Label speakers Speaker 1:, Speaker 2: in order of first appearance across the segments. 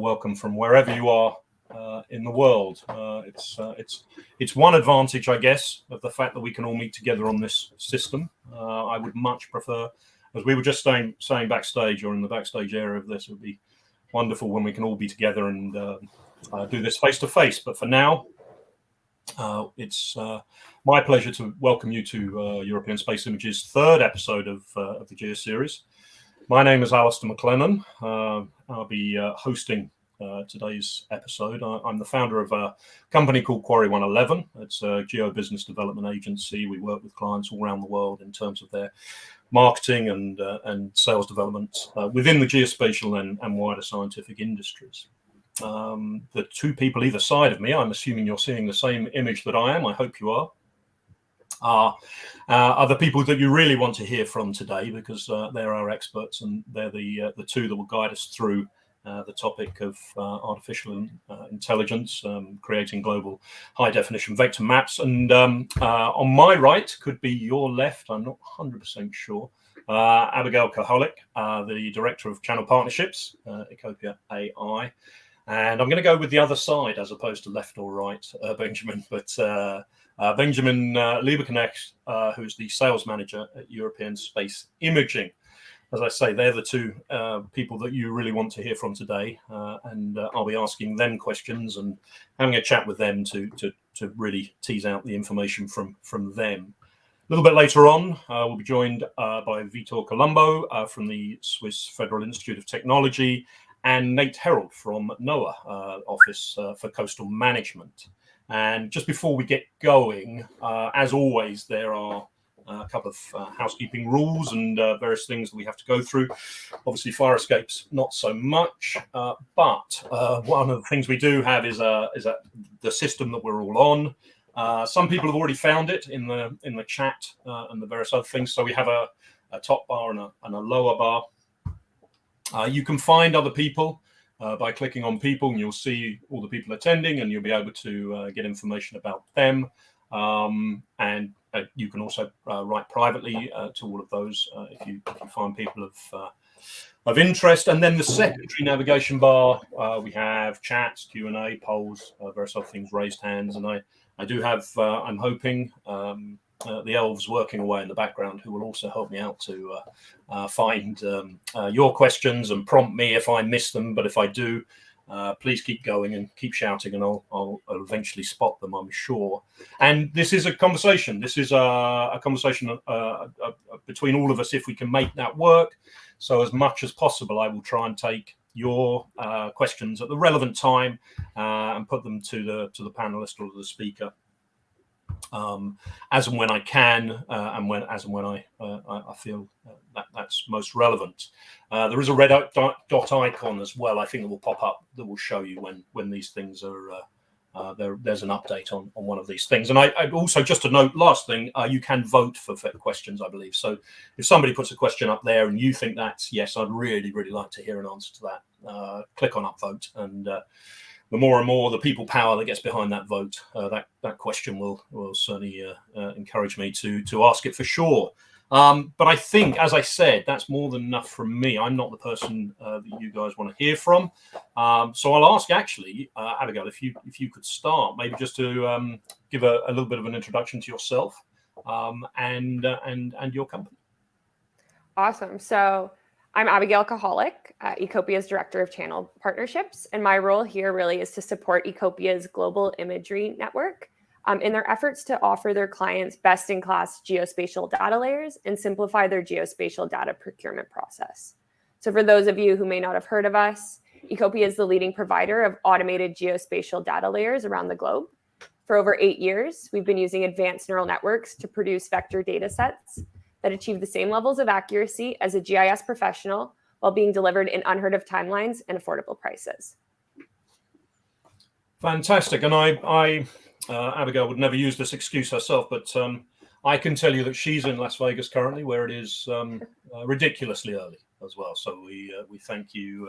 Speaker 1: welcome from wherever you are in the world. It's one advantage, I guess, of the fact that we can all meet together on this system. I would much prefer, as we were just saying backstage or in the backstage area of this, it would be wonderful when we can all be together and do this face to face. But for now, it's my pleasure to welcome you to European Space Image's third episode of the GEOSeries. My name is Alistair McLennan. I'll be hosting today's episode. I'm the founder of a company called Quarry 111. It's a geo-business development agency. We work with clients all around the world in terms of their marketing and sales development within the geospatial and wider scientific industries. The two people either side of me, I'm assuming you're seeing the same image that I am, I hope you are the people that you really want to hear from today, because they're our experts and they're the two that will guide us through the topic of artificial intelligence, creating global high-definition vector maps. And on my right, could be your left, I'm not 100% sure, Abigail Kaholic, the Director of Channel Partnerships, Ecopia.AI. And I'm going to go with the other side as opposed to left or right, Benjamin. But Benjamin Lieberknecht, who's the sales manager at European Space Imaging. As I say, they're the two people that you really want to hear from today. And I'll be asking them questions and having a chat with them to really tease out the information from them. A little bit later on, we'll be joined by Vitor Colombo from the Swiss Federal Institute of Technology, and Nate Herold from NOAA Office for Coastal Management. And just before we get going, as always, there are a couple of housekeeping rules and various things that we have to go through. Obviously, fire escapes, not so much, but one of the things we do have is the system that we're all on. Some people have already found it in the chat and the various other things. So we have a top bar and a lower bar. You can find other people by clicking on people, and you'll see all the people attending, and you'll be able to get information about them. And you can also write privately to all of those if you find people of interest. And then the secondary navigation bar, we have chats, Q&A, polls, various other things, raised hands. And I do have, I'm hoping, the elves working away in the background who will also help me out to find your questions and prompt me if I miss them. But if I do, please keep going and keep shouting, and I'll eventually spot them, I'm sure. And this is a conversation. This is a conversation between all of us if we can make that work. So as much as possible, I will try and take your questions at the relevant time and put them to the panelist or the speaker as and when I can, and when I feel that's most relevant. There is a red dot icon as well, I think, that will pop up that will show you when these things are there's an update on one of these things. And I also, just to note, last thing, you can vote for questions, I believe. So if somebody puts a question up there and you think that's yes, I'd really like to hear an answer to that, click on upvote, and the more and more the people power that gets behind that vote, that question will certainly encourage me to ask it for sure. But I think, as I said, that's more than enough from me. I'm not the person that you guys want to hear from. So I'll ask, actually, Abigail, if you could start, maybe just to give a little bit of an introduction to yourself and your company.
Speaker 2: Awesome. So I'm Abigail Kaholic, Ecopia's Director of Channel Partnerships, and my role here really is to support Ecopia's global imagery network in their efforts to offer their clients best-in-class geospatial data layers and simplify their geospatial data procurement process. So for those of you who may not have heard of us, Ecopia is the leading provider of automated geospatial data layers around the globe. For over 8 years, we've been using advanced neural networks to produce vector data sets that achieve the same levels of accuracy as a GIS professional while being delivered in unheard of timelines and affordable prices.
Speaker 1: Fantastic. And I Abigail would never use this excuse herself, but I can tell you that she's in Las Vegas currently, where it is ridiculously early as well. So we thank you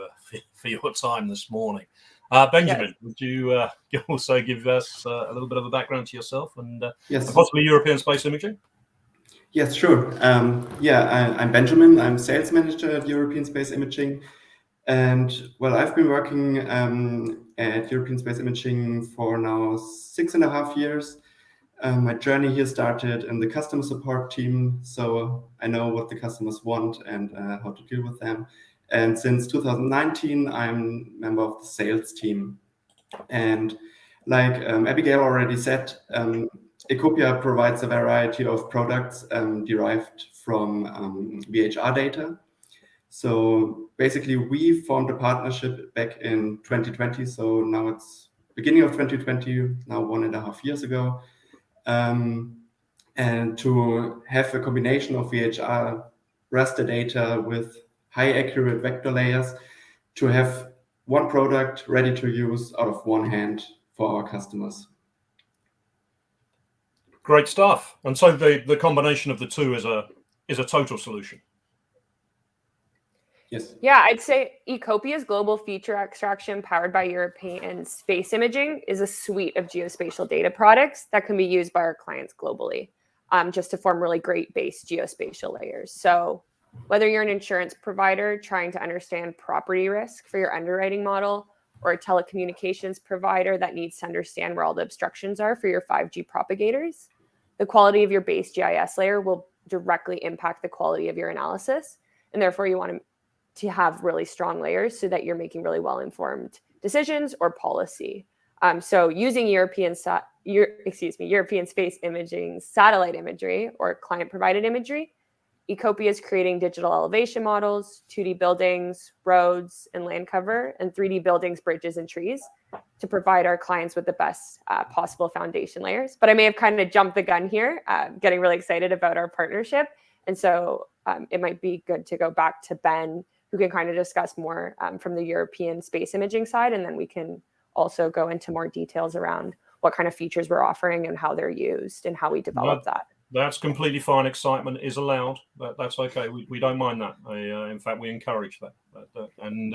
Speaker 1: for your time this morning. Benjamin, yes. Would you also give us a little bit of a background to yourself and
Speaker 3: yes.
Speaker 1: possibly European Space Imaging?
Speaker 3: Yes, sure. I'm Benjamin. I'm sales manager at European Space Imaging. And well, I've been working at European Space Imaging for now 6.5 years. My journey here started in the customer support team, so I know what the customers want and how to deal with them. And since 2019, I'm a member of the sales team. And like Abigail already said, Ecopia provides a variety of products derived from VHR data. So basically, we formed a partnership back in 2020. So now it's beginning of 2020, now 1.5 years ago. And to have a combination of VHR raster data with high accurate vector layers to have one product ready to use out of one hand for our customers.
Speaker 1: Great stuff. And so the combination of the two is a total solution.
Speaker 3: Yes.
Speaker 2: Yeah, I'd say Ecopia's Global Feature Extraction powered by European Space Imaging is a suite of geospatial data products that can be used by our clients globally, just to form really great base geospatial layers. So whether you're an insurance provider trying to understand property risk for your underwriting model, or a telecommunications provider that needs to understand where all the obstructions are for your 5G propagators, the quality of your base GIS layer will directly impact the quality of your analysis. And therefore, you want to have really strong layers so that you're making really well-informed decisions or policy. So using European Space Imaging satellite imagery or client-provided imagery, Ecopia is creating digital elevation models, 2D buildings, roads, and land cover, and 3D buildings, bridges, and trees to provide our clients with the best possible foundation layers. But I may have kind of jumped the gun here, getting really excited about our partnership. And so it might be good to go back to Ben, who can kind of discuss more from the European Space Imaging side, and then we can also go into more details around what kind of features we're offering and how they're used and how we develop that.
Speaker 1: That's completely fine. Excitement is allowed. That's okay. We don't mind that. In fact, we encourage that. And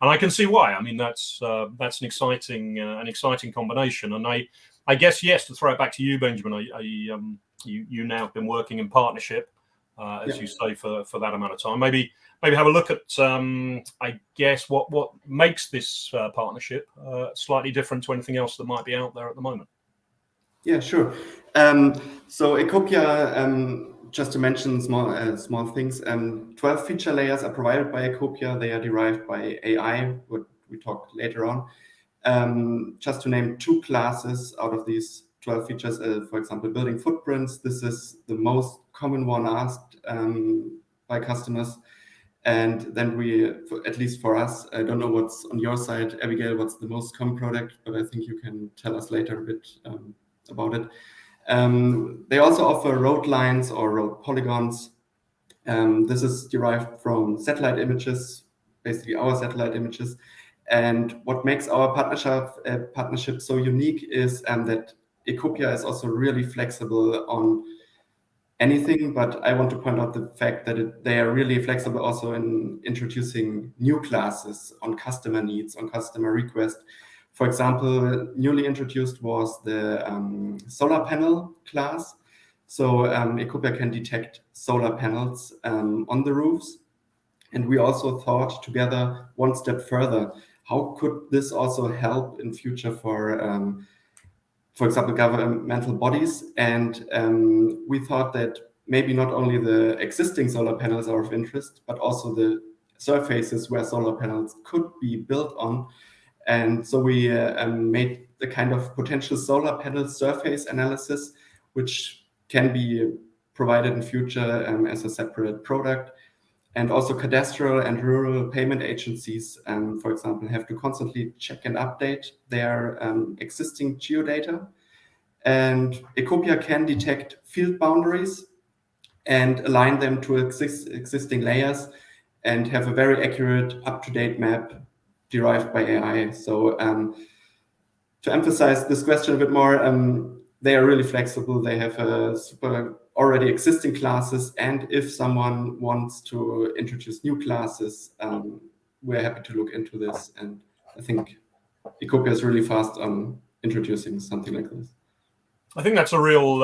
Speaker 1: I can see why. I mean, that's an exciting combination. And I guess, yes, to throw it back to you, Benjamin. You now have been working in partnership, as you say, for that amount of time. Maybe have a look at I guess what makes this partnership slightly different to anything else that might be out there at the moment.
Speaker 3: Yeah, sure. So Ecopia, just to mention small things, 12 feature layers are provided by Ecopia. They are derived by AI, what we talk later on. Just to name 2 classes out of these 12 features, for example, building footprints. This is the most common one asked by customers. And then at least for us, I don't know what's on your side, Abigail, what's the most common product, but I think you can tell us later a bit about it. They also offer road lines or road polygons. This is derived from satellite images, basically our satellite images. And what makes our partnership so unique is that Ecopia is also really flexible on anything, but I want to point out the fact that they are really flexible also in introducing new classes on customer needs, on customer request. For example, newly introduced was the solar panel class. So Ecopia can detect solar panels on the roofs. And we also thought together one step further, how could this also help in future for example, governmental bodies? And we thought that maybe not only the existing solar panels are of interest, but also the surfaces where solar panels could be built on. And so we made the kind of potential solar panel surface analysis, which can be provided in future as a separate product. And also cadastral and rural payment agencies, for example, have to constantly check and update their existing geodata. And Ecopia can detect field boundaries and align them to existing layers and have a very accurate, up-to-date map derived by AI. So to emphasize this question a bit more, they are really flexible. They have super already existing classes. And if someone wants to introduce new classes, we're happy to look into this. And I think Ecopia is really fast on introducing something like this.
Speaker 1: I think that's a real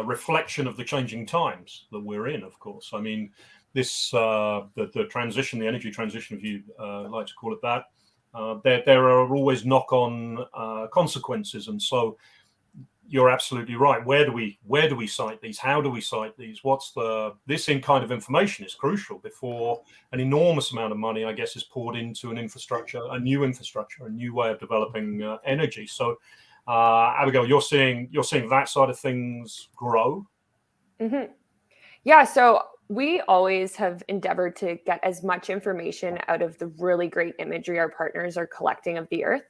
Speaker 1: reflection of the changing times that we're in, of course. I mean, this the transition, the energy transition, if you like to call it that, there are always knock-on consequences, and so you're absolutely right. Where do we cite these? How do we cite these? This kind of information is crucial before an enormous amount of money, I guess, is poured into an infrastructure, a new way of developing energy. So, Abigail, you're seeing that side of things grow.
Speaker 2: Mm-hmm. Yeah. So we always have endeavored to get as much information out of the really great imagery our partners are collecting of the Earth.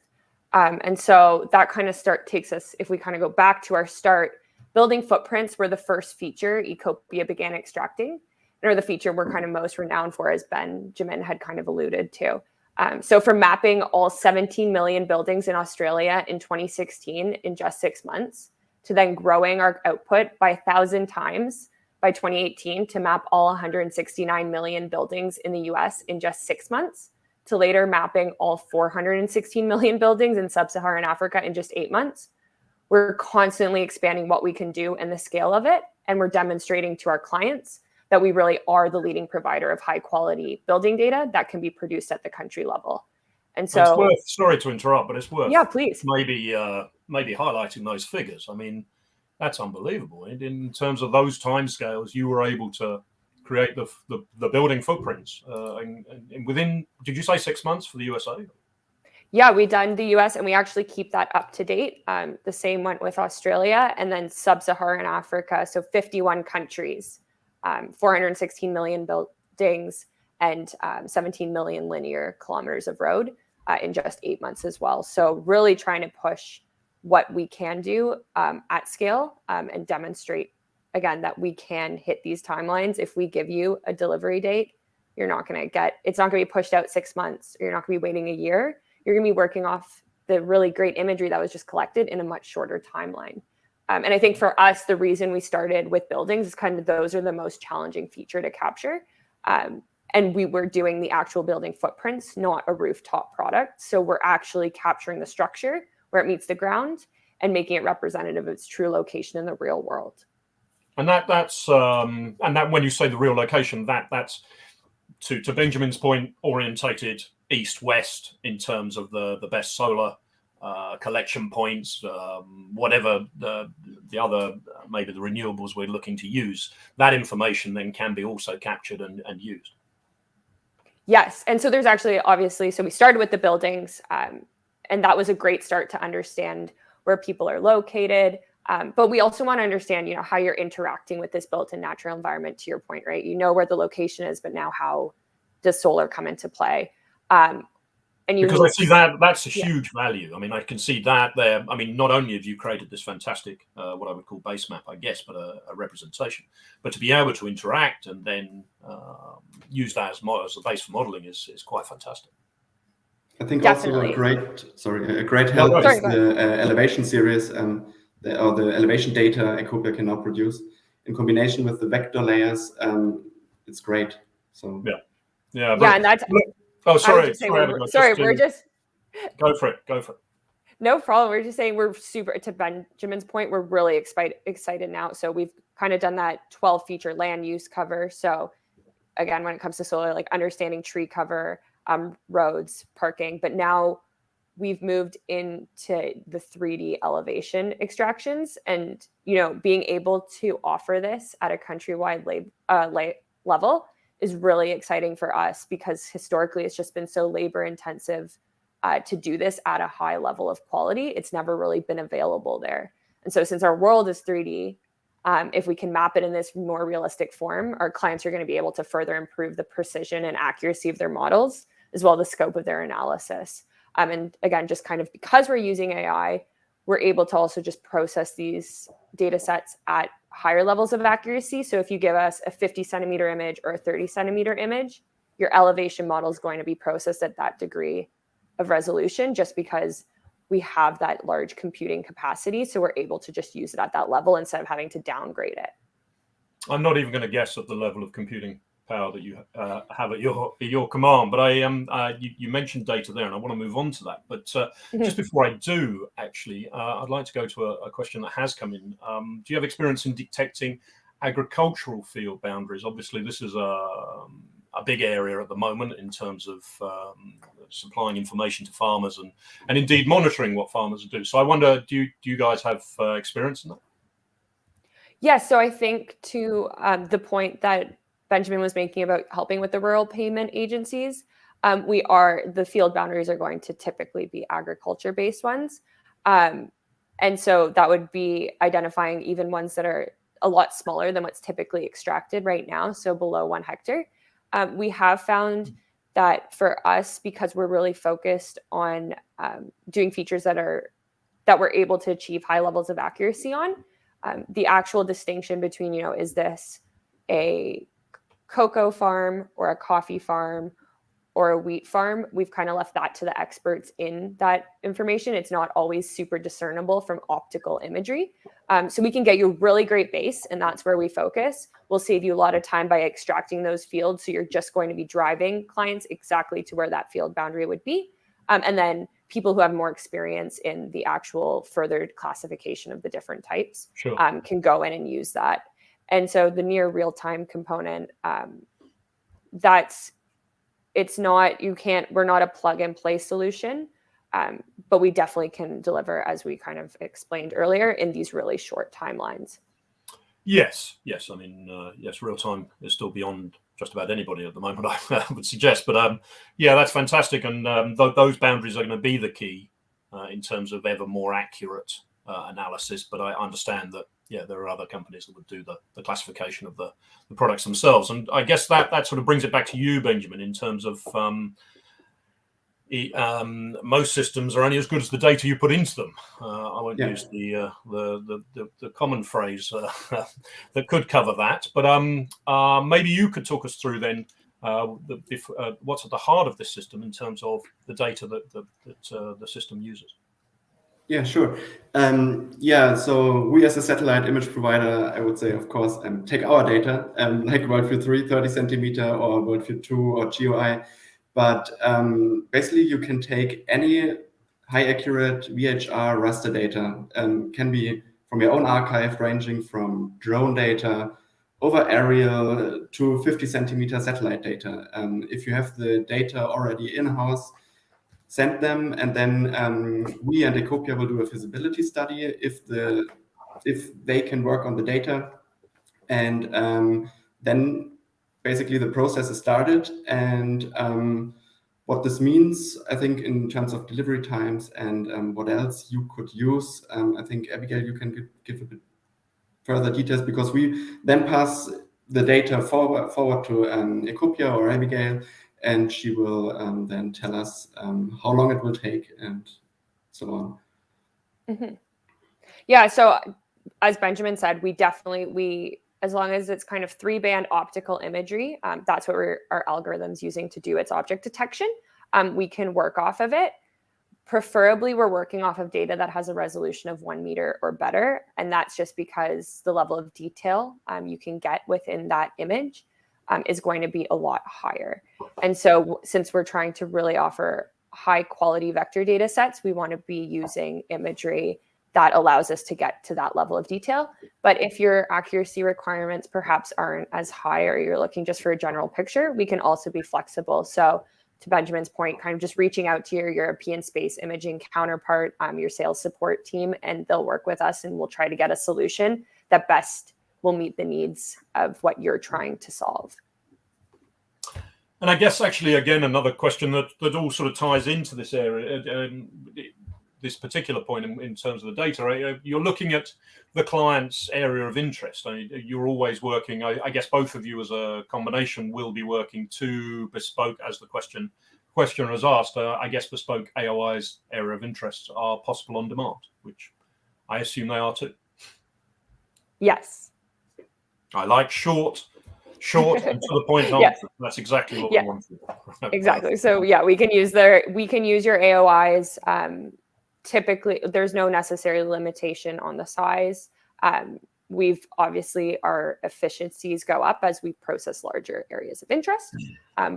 Speaker 2: And so that kind of takes us, if we kind of go back to our start, building footprints were the first feature Ecopia began extracting, or the feature we're kind of most renowned for, as Benjamin had kind of alluded to. So from mapping all 17 million buildings in Australia in 2016 in just 6 months, to then growing our output by 1,000 times by 2018 to map all 169 million buildings in the US in just 6 months, to later mapping all 416 million buildings in sub-Saharan Africa in just 8 months. We're constantly expanding what we can do and the scale of it. And we're demonstrating to our clients that we really are the leading provider of high quality building data that can be produced at the country level. And so
Speaker 1: it's worth, sorry to interrupt, but it's worth
Speaker 2: please.
Speaker 1: maybe highlighting those figures. I mean, that's unbelievable. In terms of those timescales, you were able to create the building footprints within, did you say 6 months for the USA?
Speaker 2: Yeah, we done the US, and we actually keep that up to date. The same went with Australia, and then sub-Saharan Africa. So 51 countries, 416 million buildings, and 17 million linear kilometers of road in just 8 months as well. So really trying to push what we can do at scale and demonstrate, again, that we can hit these timelines. If we give you a delivery date, it's not going to be pushed out 6 months, or you're not going to be waiting a year. You're going to be working off the really great imagery that was just collected in a much shorter timeline. And I think for us, the reason we started with buildings is kind of those are the most challenging feature to capture. And we were doing the actual building footprints, not a rooftop product. So we're actually capturing the structure where it meets the ground and making it representative of its true location in the real world.
Speaker 1: And that's when you say the real location, that's to Benjamin's point, orientated east-west in terms of the best solar collection points, whatever the other, maybe the renewables we're looking to use. That information then can be also captured and used.
Speaker 2: Yes. And so there's actually, obviously, so we started with the buildings, and that was a great start to understand where people are located. But we also want to understand, how you're interacting with this built-in natural environment, to your point, right? You know where the location is, but now how does solar come into play? Because
Speaker 1: I see that's a huge value. I mean, I can see that there. I mean, not only have you created this fantastic, what I would call base map, I guess, but a representation, but to be able to interact and then use that as the base for modeling is quite fantastic.
Speaker 3: I think
Speaker 2: Definitely.
Speaker 3: Also a great help is the elevation series or the elevation data Ecopia can now produce in combination with the vector layers. It's great. So
Speaker 1: yeah,
Speaker 2: and that's.
Speaker 1: Oh, sorry.
Speaker 2: We're just
Speaker 1: go for it.
Speaker 2: No problem. We're just saying we're super, to Benjamin's point, we're really excited now. So we've kind of done that 12 feature land use cover. So again, when it comes to solar, like understanding tree cover, roads, parking, but now we've moved into the 3D elevation extractions, and being able to offer this at a countrywide level is really exciting for us, because historically it's just been so labor intensive to do this at a high level of quality. It's never really been available there. And so since our world is 3D, if we can map it in this more realistic form, our clients are going to be able to further improve the precision and accuracy of their models, as well as the scope of their analysis. And again, just kind of because we're using AI, we're able to also just process these data sets at higher levels of accuracy. So if you give us a 50 centimeter image or a 30 centimeter image, your elevation model is going to be processed at that degree of resolution, just because we have that large computing capacity. So we're able to just use it at that level instead of having to downgrade it.
Speaker 1: I'm not even going to guess at the level of computing power that you have at your command, but you mentioned data there, and I want to move on to that. But just before I do, actually, I'd like to go to a question that has come in. Do you have experience in detecting agricultural field boundaries. Obviously, this is a big area at the moment in terms of supplying information to farmers and indeed monitoring what farmers do. So I wonder, do you guys have experience in that?
Speaker 2: Yes, so I think to the point that Benjamin was making about helping with the rural payment agencies, the field boundaries are going to typically be agriculture-based ones. And so that would be identifying even ones that are a lot smaller than what's typically extracted right now, so below 1 hectare. We have found that for us, because we're really focused on doing features that we're able to achieve high levels of accuracy on, the actual distinction between, is this a cocoa farm or a coffee farm or a wheat farm, we've kind of left that to the experts in that information. It's not always super discernible from optical imagery. So we can get you a really great base, and that's where we focus. We'll save you a lot of time by extracting those fields. So you're just going to be driving clients exactly to where that field boundary would be. And then people who have more experience in the actual further classification of the different types can go in and use that. And so the near real-time component, we're not a plug and play solution, but we definitely can deliver, as we kind of explained earlier, in these really short timelines.
Speaker 1: Yes. I mean, yes, real time is still beyond just about anybody at the moment, I would suggest. But yeah, that's fantastic. And those boundaries are going to be the key in terms of ever more accurate analysis. But I understand that, there are other companies that would do the classification of the products themselves. And I guess that sort of brings it back to you, Benjamin, in terms of most systems are only as good as the data you put into them. I won't use the common phrase that could cover that, but maybe you could talk us through then what's at the heart of this system in terms of the data that the system uses.
Speaker 3: Yeah, sure. So we as a satellite image provider, I would say, of course, take our data, like Worldview 3, 30 centimeter, or Worldview 2, or GeoEye. But basically, you can take any high accurate VHR raster data, can be from your own archive, ranging from drone data over aerial to 50 centimeter satellite data. If you have the data already in-house, send them, and then we and Ecopia will do a feasibility study if they can work on the data, and then basically the process is started. And what this means, I think, in terms of delivery times and what else you could use, I think Abigail, you can give a bit further details, because we then pass the data forward to Ecopia or Abigail, and she will then tell us how long it will take and so on.
Speaker 2: Mm-hmm. Yeah, so as Benjamin said, we as long as it's kind of 3-band optical imagery, that's what our algorithm's using to do its object detection. We can work off of it. Preferably, we're working off of data that has a resolution of 1 meter or better, and that's just because the level of detail you can get within that image is going to be a lot higher. And so since we're trying to really offer high quality vector data sets, we want to be using imagery that allows us to get to that level of detail. But if your accuracy requirements perhaps aren't as high, or you're looking just for a general picture, we can also be flexible. So to Benjamin's point, kind of just reaching out to your European space imaging counterpart, your sales support team, and they'll work with us, and we'll try to get a solution that best will meet the needs of what you're trying to solve.
Speaker 1: And I guess actually, again, another question that all sort of ties into this area, this particular point in terms of the data, you're looking at the client's area of interest. I mean, you're always working, I guess both of you as a combination will be working to bespoke, as the questioner has asked, I guess bespoke AOI's area of interests are possible on demand, which I assume they are too.
Speaker 2: Yes.
Speaker 1: I like short and to the point answer.
Speaker 2: Yes.
Speaker 1: That's exactly what we want.
Speaker 2: Exactly. So yeah, we can use your AOIs. Typically, there's no necessary limitation on the size. We've obviously, our efficiencies go up as we process larger areas of interest,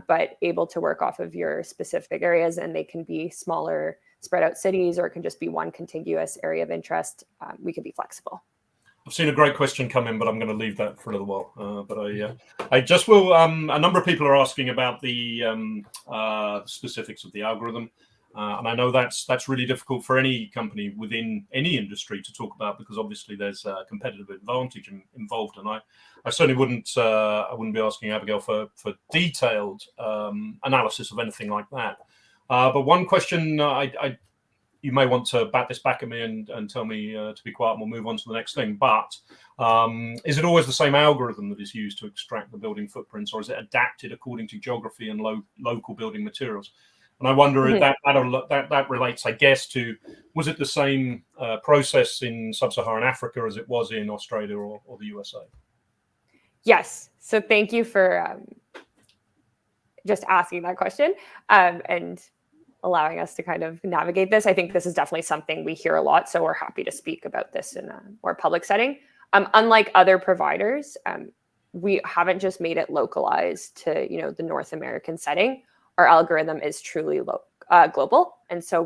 Speaker 2: but able to work off of your specific areas, and they can be smaller, spread out cities, or it can just be one contiguous area of interest. We can be flexible.
Speaker 1: I've seen a great question come in, but I'm going to leave that for a little while. But I just will. A number of people are asking about the specifics of the algorithm, and I know that's really difficult for any company within any industry to talk about, because obviously there's a competitive advantage involved. And I certainly wouldn't be asking Abigail for detailed analysis of anything like that. But one question you may want to bat this back at me and tell me to be quiet, and we'll move on to the next thing. But is it always the same algorithm that is used to extract the building footprints, or is it adapted according to geography and local building materials? And I wonder if that relates, I guess, to, was it the same process in sub-Saharan Africa as it was in Australia or the USA?
Speaker 2: Yes. So thank you for just asking that question and allowing us to kind of navigate this. I think this is definitely something we hear a lot, so we're happy to speak about this in a more public setting. Unlike other providers, we haven't just made it localized to the North American setting. Our algorithm is truly global, and so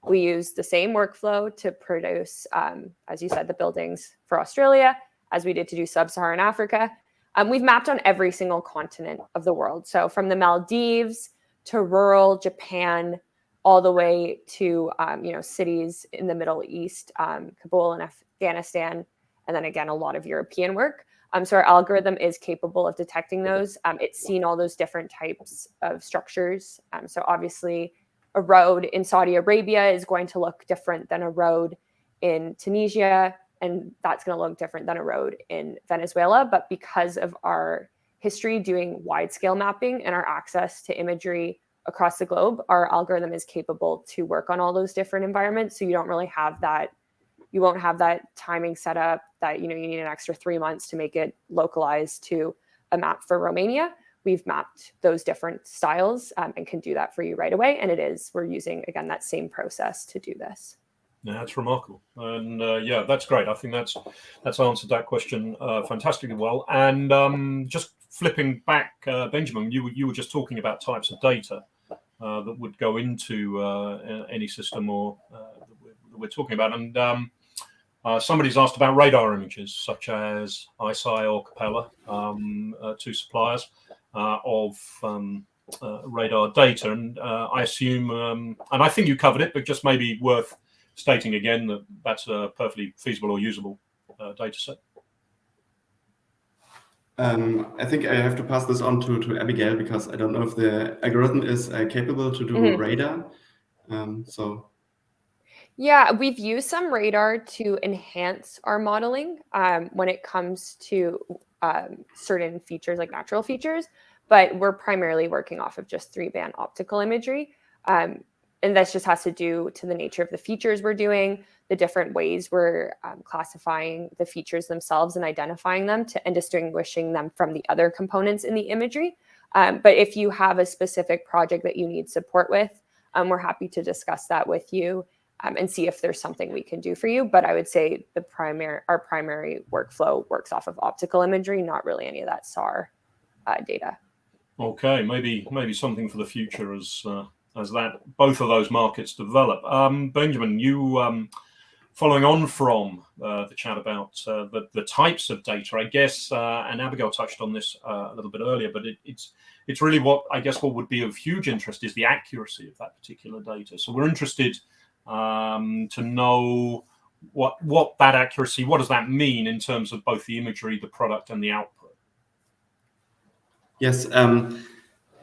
Speaker 2: we use the same workflow to produce, as you said, the buildings for Australia as we did to do sub-Saharan Africa. We've mapped on every single continent of the world, so from the Maldives to rural Japan, all the way to cities in the Middle East, Kabul and Afghanistan, and then again a lot of European work. So our algorithm is capable of detecting those. It's seen all those different types of structures. So obviously, a road in Saudi Arabia is going to look different than a road in Tunisia, and that's going to look different than a road in Venezuela. But because of our history doing wide-scale mapping and our access to imagery across the globe, our algorithm is capable to work on all those different environments. So you don't really have that, you won't have that timing set up that you need an extra 3 months to make it localized to a map for Romania. We've mapped those different styles and can do that for you right away. And we're using, again, that same process to do this.
Speaker 1: Yeah, that's remarkable. And yeah, that's great. I think that's answered that question fantastically well. And just flipping back, Benjamin, you were just talking about types of data that would go into any system or that we're talking about. And somebody's asked about radar images, such as ISI or Capella, two suppliers of radar data. And I assume, and I think you covered it, but just maybe worth stating again that that's a perfectly feasible or usable data set.
Speaker 3: I think I have to pass this on to Abigail, because I don't know if the algorithm is capable to do radar.
Speaker 2: Yeah, we've used some radar to enhance our modeling when it comes to certain features like natural features, but we're primarily working off of just 3-band optical imagery. And this just has to do to the nature of the features we're doing, the different ways we're classifying the features themselves and identifying them and distinguishing them from the other components in the imagery. But if you have a specific project that you need support with, we're happy to discuss that with you and see if there's something we can do for you. But I would say our primary workflow works off of optical imagery, not really any of that SAR data.
Speaker 1: Okay, maybe something for the future as that both of those markets develop. Benjamin, you following on from the chat about the types of data, I guess, and Abigail touched on this a little bit earlier, but it's really what would be of huge interest is the accuracy of that particular data. So we're interested to know what that accuracy, what does that mean in terms of both the imagery, the product, and the output?
Speaker 3: Yes,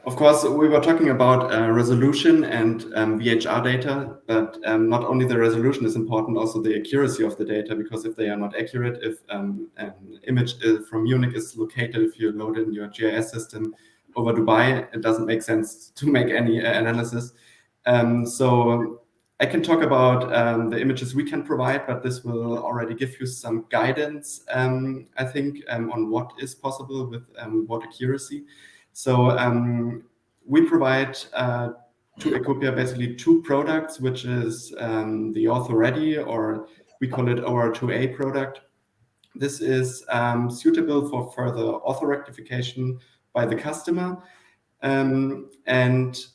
Speaker 3: of course, we were talking about resolution and VHR data, but not only the resolution is important, also the accuracy of the data, because if they are not accurate, if an image from Munich is located, if you load in your GIS system over Dubai, it doesn't make sense to make any analysis. So I can talk about the images we can provide, but this will already give you some guidance, I think, on what is possible with what accuracy. So we provide to Ecopia basically 2 products, which is the author-ready, or we call it our 2A product. This is suitable for further author rectification by the customer, and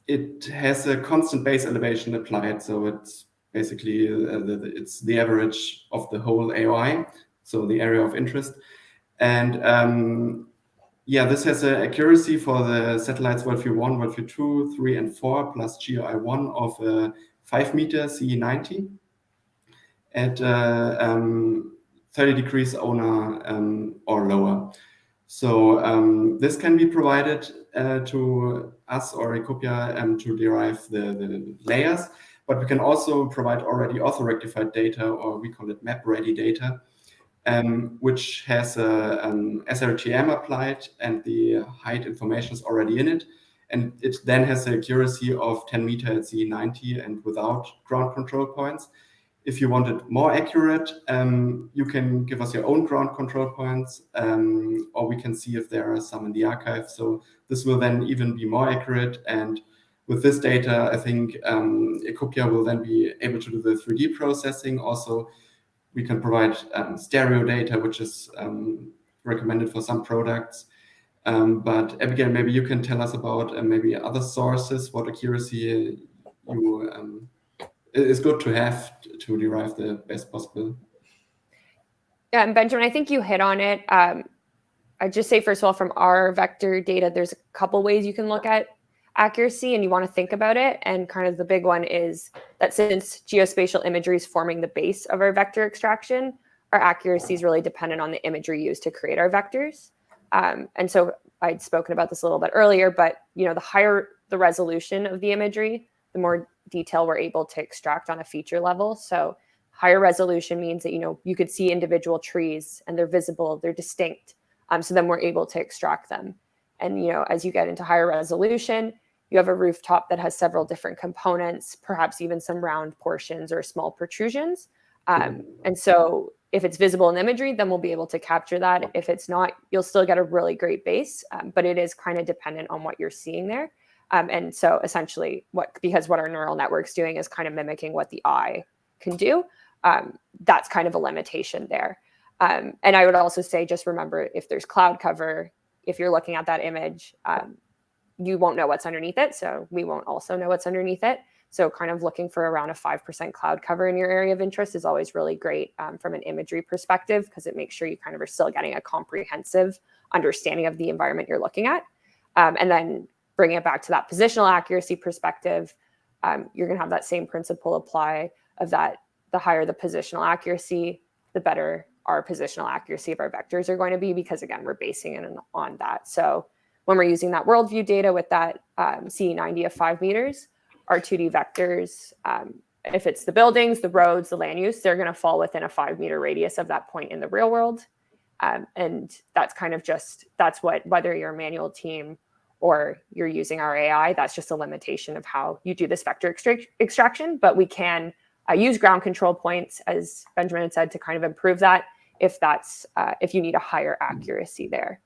Speaker 3: it has a constant base elevation applied. So it's basically it's the average of the whole AOI, so the area of interest. And yeah, this has an accuracy for the satellites WorldView 1, WorldView 2, 3, and 4 plus GEOI1 of 5 meter CE90 at 30 degrees or lower. So this can be provided to us or Ecopia to derive the layers, but we can also provide already auto-rectified data, or we call it map-ready data, which has a SRTM applied and the height information is already in it. And it then has an accuracy of 10 meter at CE90 and without ground control points. If you want it more accurate, you can give us your own ground control points, or we can see if there are some in the archive. So this will then even be more accurate. And with this data, I think Ecopia will then be able to do the 3D processing. Also, we can provide stereo data, which is recommended for some products. But Abigail, maybe you can tell us about maybe other sources, what accuracy you is good to have to derive the best possible.
Speaker 2: Yeah, and Benjamin, I think you hit on it. I'd just say, first of all, from our vector data, there's a couple ways you can look at accuracy, and you want to think about it. And kind of the big one is that since geospatial imagery is forming the base of our vector extraction, our accuracy is really dependent on the imagery used to create our vectors. And so I'd spoken about this a little bit earlier, but the higher the resolution of the imagery, the more detail we're able to extract on a feature level. So higher resolution means that you could see individual trees and they're visible, they're distinct. So then we're able to extract them. And as you get into higher resolution, you have a rooftop that has several different components, perhaps even some round portions or small protrusions. And so if it's visible in imagery, then we'll be able to capture that. If it's not, you'll still get a really great base, but it is kind of dependent on what you're seeing there. And so essentially because what our neural network's doing is kind of mimicking what the eye can do, that's kind of a limitation there. And I would also say, just remember, if there's cloud cover, if you're looking at that image, you won't know what's underneath it. So we won't also know what's underneath it. So kind of looking for around a 5% cloud cover in your area of interest is always really great from an imagery perspective, because it makes sure you kind of are still getting a comprehensive understanding of the environment you're looking at. And then bringing it back to that positional accuracy perspective, you're going to have that same principle apply of that the higher the positional accuracy, the better our positional accuracy of our vectors are going to be, because again, we're basing it on that. So when we're using that worldview data with that CE90 of 5 meters, our 2D vectors, if it's the buildings, the roads, the land use, they're going to fall within a 5 meter radius of that point in the real world. And that's kind of that's what, whether you're a manual team or you're using our AI, that's just a limitation of how you do this vector extraction. But we can use ground control points, as Benjamin had said, to kind of improve that if you need a higher accuracy there.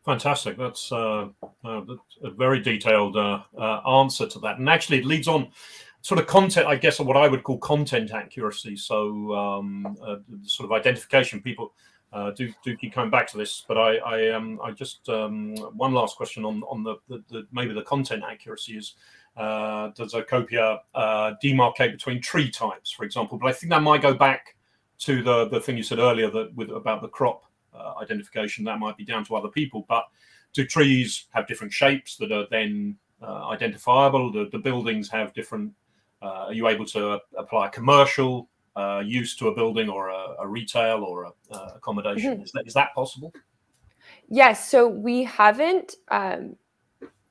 Speaker 1: Fantastic. That's a very detailed answer to that. And actually, it leads on sort of content, I guess, or what I would call content accuracy. So sort of identification. People do keep coming back to this, but I just one last question on the maybe the content accuracy is, does Ecopia demarcate between tree types, for example? But I think that might go back to the thing you said earlier about the crop identification. That might be down to other people, but do trees have different shapes that are then identifiable? The buildings have different, are you able to apply a commercial use to a building, or a retail, or a accommodation? Is that possible?
Speaker 2: Yes, so we haven't,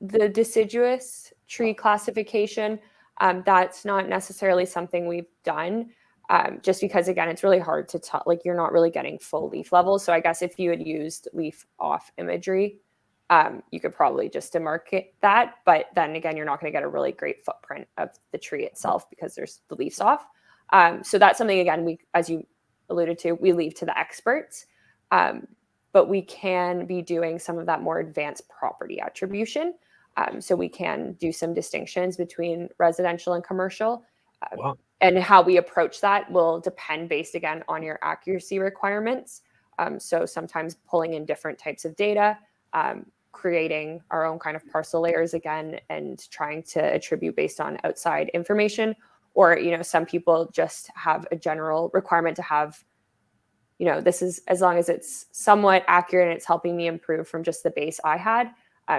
Speaker 2: the deciduous tree classification, that's not necessarily something we've done. Just because, again, it's really hard to tell, like you're not really getting full leaf levels. So I guess if you had used leaf off imagery, you could probably just demarcate that. But then again, you're not going to get a really great footprint of the tree itself because there's the leaves off. So that's something, again, as you alluded to, we leave to the experts. But we can be doing some of that more advanced property attribution. So we can do some distinctions between residential and commercial.
Speaker 1: Wow.
Speaker 2: And how we approach that will depend based, again, on your accuracy requirements. So sometimes pulling in different types of data, creating our own kind of parcel layers again, and trying to attribute based on outside information, or, some people just have a general requirement to have, this is, as long as it's somewhat accurate and it's helping me improve from just the base I had,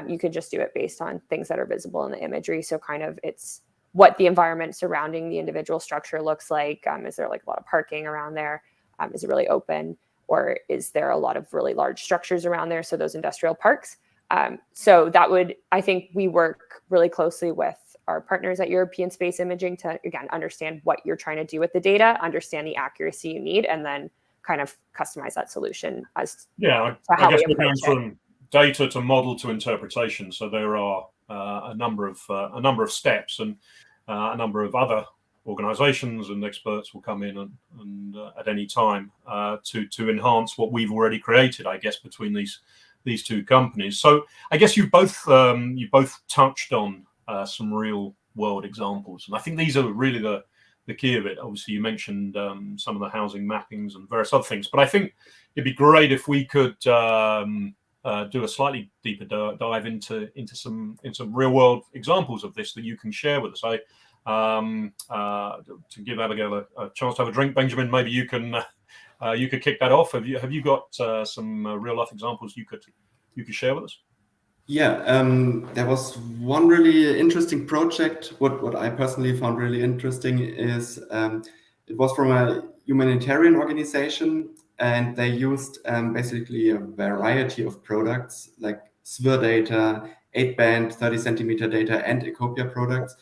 Speaker 2: you could just do it based on things that are visible in the imagery. So kind of it's what the environment surrounding the individual structure looks like. Is there like a lot of parking around there? Is it really open? Or is there a lot of really large structures around there? So those industrial parks. So that would, I think we work really closely with our partners at European Space Imaging to, again, understand what you're trying to do with the data, understand the accuracy you need, and then kind of customize that solution as
Speaker 1: to
Speaker 2: how
Speaker 1: I guess
Speaker 2: we
Speaker 1: we're going
Speaker 2: approach it.
Speaker 1: from data to model to interpretation. So there are a number of steps, and a number of other organizations and experts will come in and at any time to enhance what we've already created, I guess, between these two companies. So I guess you both touched on some real world examples, and I think these are really the key of it. Obviously, you mentioned some of the housing mappings and various other things, but I think it'd be great if we could do a slightly deeper dive into some real world examples of this that you can share with us. To give Abigail a chance to have a drink, Benjamin, maybe you could kick that off. Have you got some real life examples you could share with us?
Speaker 3: Yeah, there was one really interesting project. What I personally found really interesting is it was from a humanitarian organization, and they used basically a variety of products like SWIR data, 8-band, 30-centimeter data, and Ecopia products.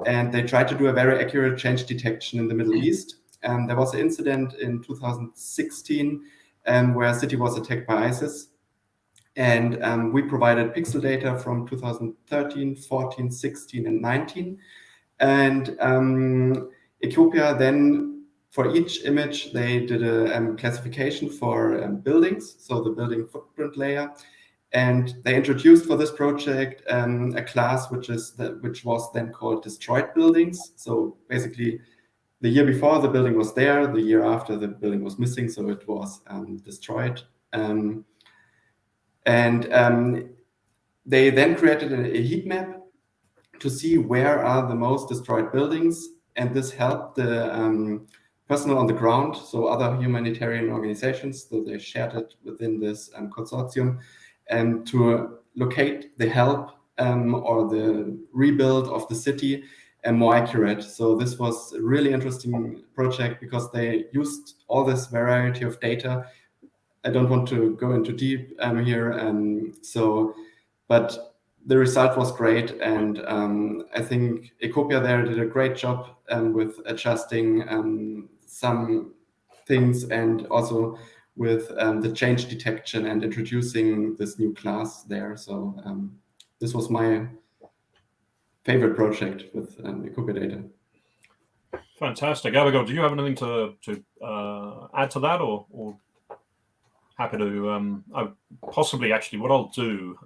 Speaker 3: And they tried to do a very accurate change detection in the Middle East. There was an incident in 2016 where a city was attacked by ISIS. And we provided pixel data from 2013, 14, 16, and 19. And Ecopia then, for each image, they did a classification for buildings, so the building footprint layer. And they introduced for this project a class which was then called destroyed buildings. So basically, the year before the building was there, the year after the building was missing, so it was destroyed. They then created a heat map to see where are the most destroyed buildings, and this helped the personnel on the ground, so other humanitarian organizations, so they shared it within this consortium, to locate the help or the rebuild of the city and more accurate. So this was a really interesting project because they used all this variety of data. I don't want to go into deep here, but the result was great, and I think Ecopia there did a great job with adjusting some things, and also with the change detection and introducing this new class there. So this was my favorite project with Ecopia data.
Speaker 1: Fantastic. Abigail, do you have anything to add to that, or happy to possibly? Actually, what I'll do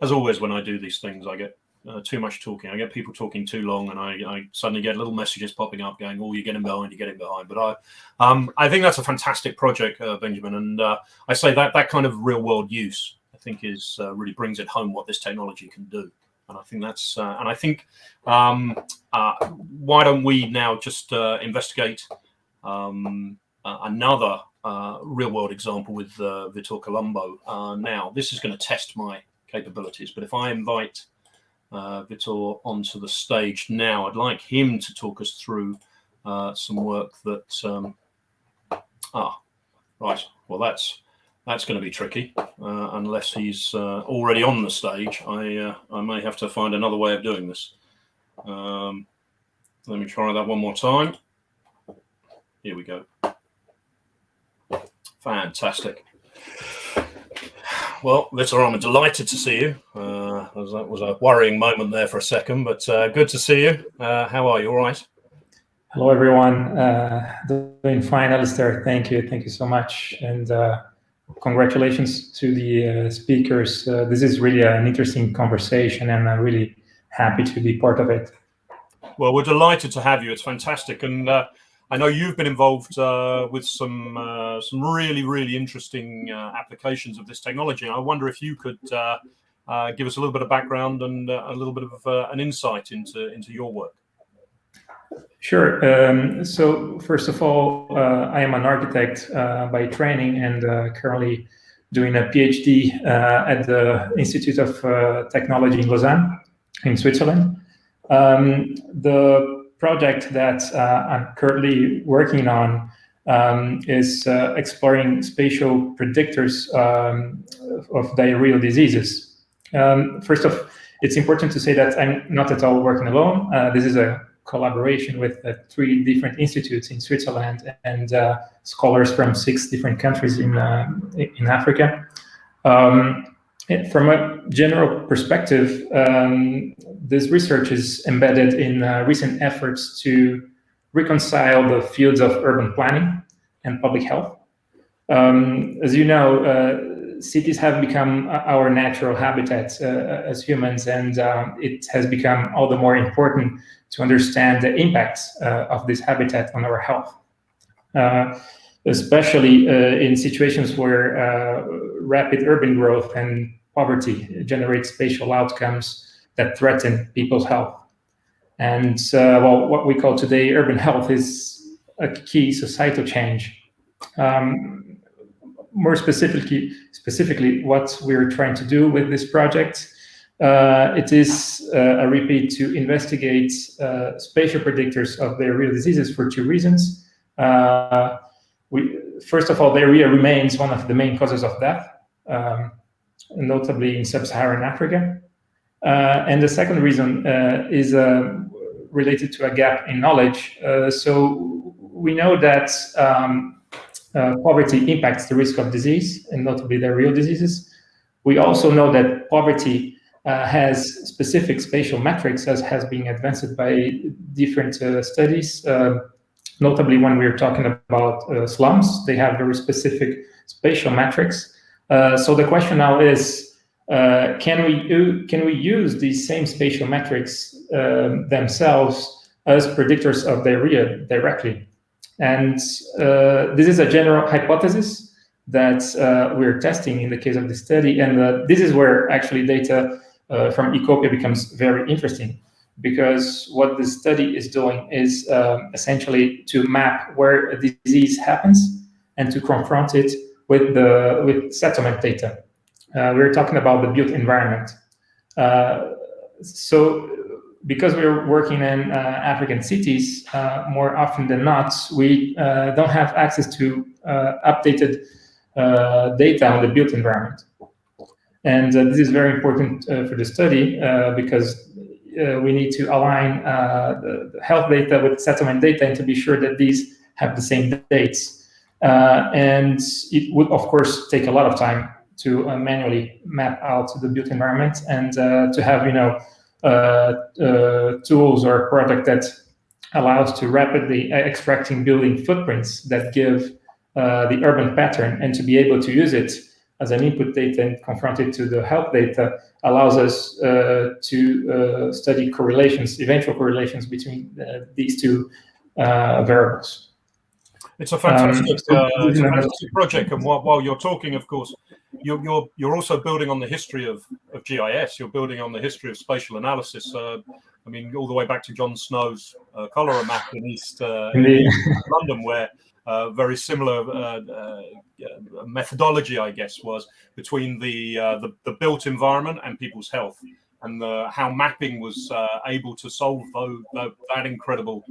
Speaker 1: as always when I do these things, I get too much talking. I get people talking too long, and I suddenly get little messages popping up going, "Oh, you're getting behind." But I think that's a fantastic project, Benjamin, and I say that kind of real world use, I think, is really brings it home what this technology can do. And I think that's why don't we now just investigate another real world example with Vitor Colombo. Now, this is going to test my capabilities, but if I invite Vitor onto the stage now, I'd like him to talk us through some work that. Right. Well, that's going to be tricky unless he's already on the stage. I may have to find another way of doing this. Let me try that one more time. Here we go. Fantastic. Well, Vitor, I'm delighted to see you. That was a worrying moment there for a second, but good to see you. How are you? All right?
Speaker 4: Hello, everyone. Doing fine, Alistair. Thank you so much. And congratulations to the speakers. This is really an interesting conversation, and I'm really happy to be part of it.
Speaker 1: Well, we're delighted to have you. It's fantastic. And I know you've been involved with some really interesting applications of this technology. And I wonder if you could give us a little bit of background and a little bit of an insight into your work.
Speaker 4: Sure. So first of all, I am an architect by training and currently doing a PhD at the Institute of Technology in Lausanne, in Switzerland. The project that I'm currently working on is exploring spatial predictors of diarrheal diseases. First off, it's important to say that I'm not at all working alone. This is a collaboration with 3 different institutes in Switzerland and scholars from 6 different countries in Africa. From a general perspective, this research is embedded in recent efforts to reconcile the fields of urban planning and public health. As you know, cities have become our natural habitats as humans, and it has become all the more important to understand the impacts of this habitat on our health, especially in situations where rapid urban growth and poverty generate spatial outcomes that threaten people's health. And well, what we call today urban health is a key societal change. More specifically, what we're trying to do with this project, it is a repeat to investigate spatial predictors of diarrheal diseases for 2 reasons. First of all, diarrhea remains one of the main causes of death, notably in sub-Saharan Africa. And the second reason is related to a gap in knowledge. So we know that poverty impacts the risk of disease, and notably diarrheal diseases. We also know that poverty has specific spatial metrics, as has been advanced by different studies. Notably, when we're talking about slums, they have very specific spatial metrics. So the question now is, can we use these same spatial metrics themselves as predictors of diarrhea directly? And this is a general hypothesis that we're testing in the case of the study. And this is where actually data from Ecopia becomes very interesting, because what the study is doing is essentially to map where a disease happens and to confront it with settlement data. We're talking about the built environment. So because we're working in African cities, more often than not, we don't have access to updated data on the built environment. And this is very important for the study because we need to align the health data with settlement data and to be sure that these have the same dates. And it would, of course, take a lot of time to manually map out the built environment and to have, tools or a product that allows to rapidly extracting building footprints that give the urban pattern, and to be able to use it as an input data and confront it to the health data allows us to study correlations, eventual correlations between these 2 variables.
Speaker 1: It's a fantastic, project, and while you're talking, of course, you're also building on the history of GIS. You're building on the history of spatial analysis. I mean, all the way back to John Snow's cholera map in East London, where very similar methodology, I guess, was between the built environment and people's health, and how mapping was able to solve that incredible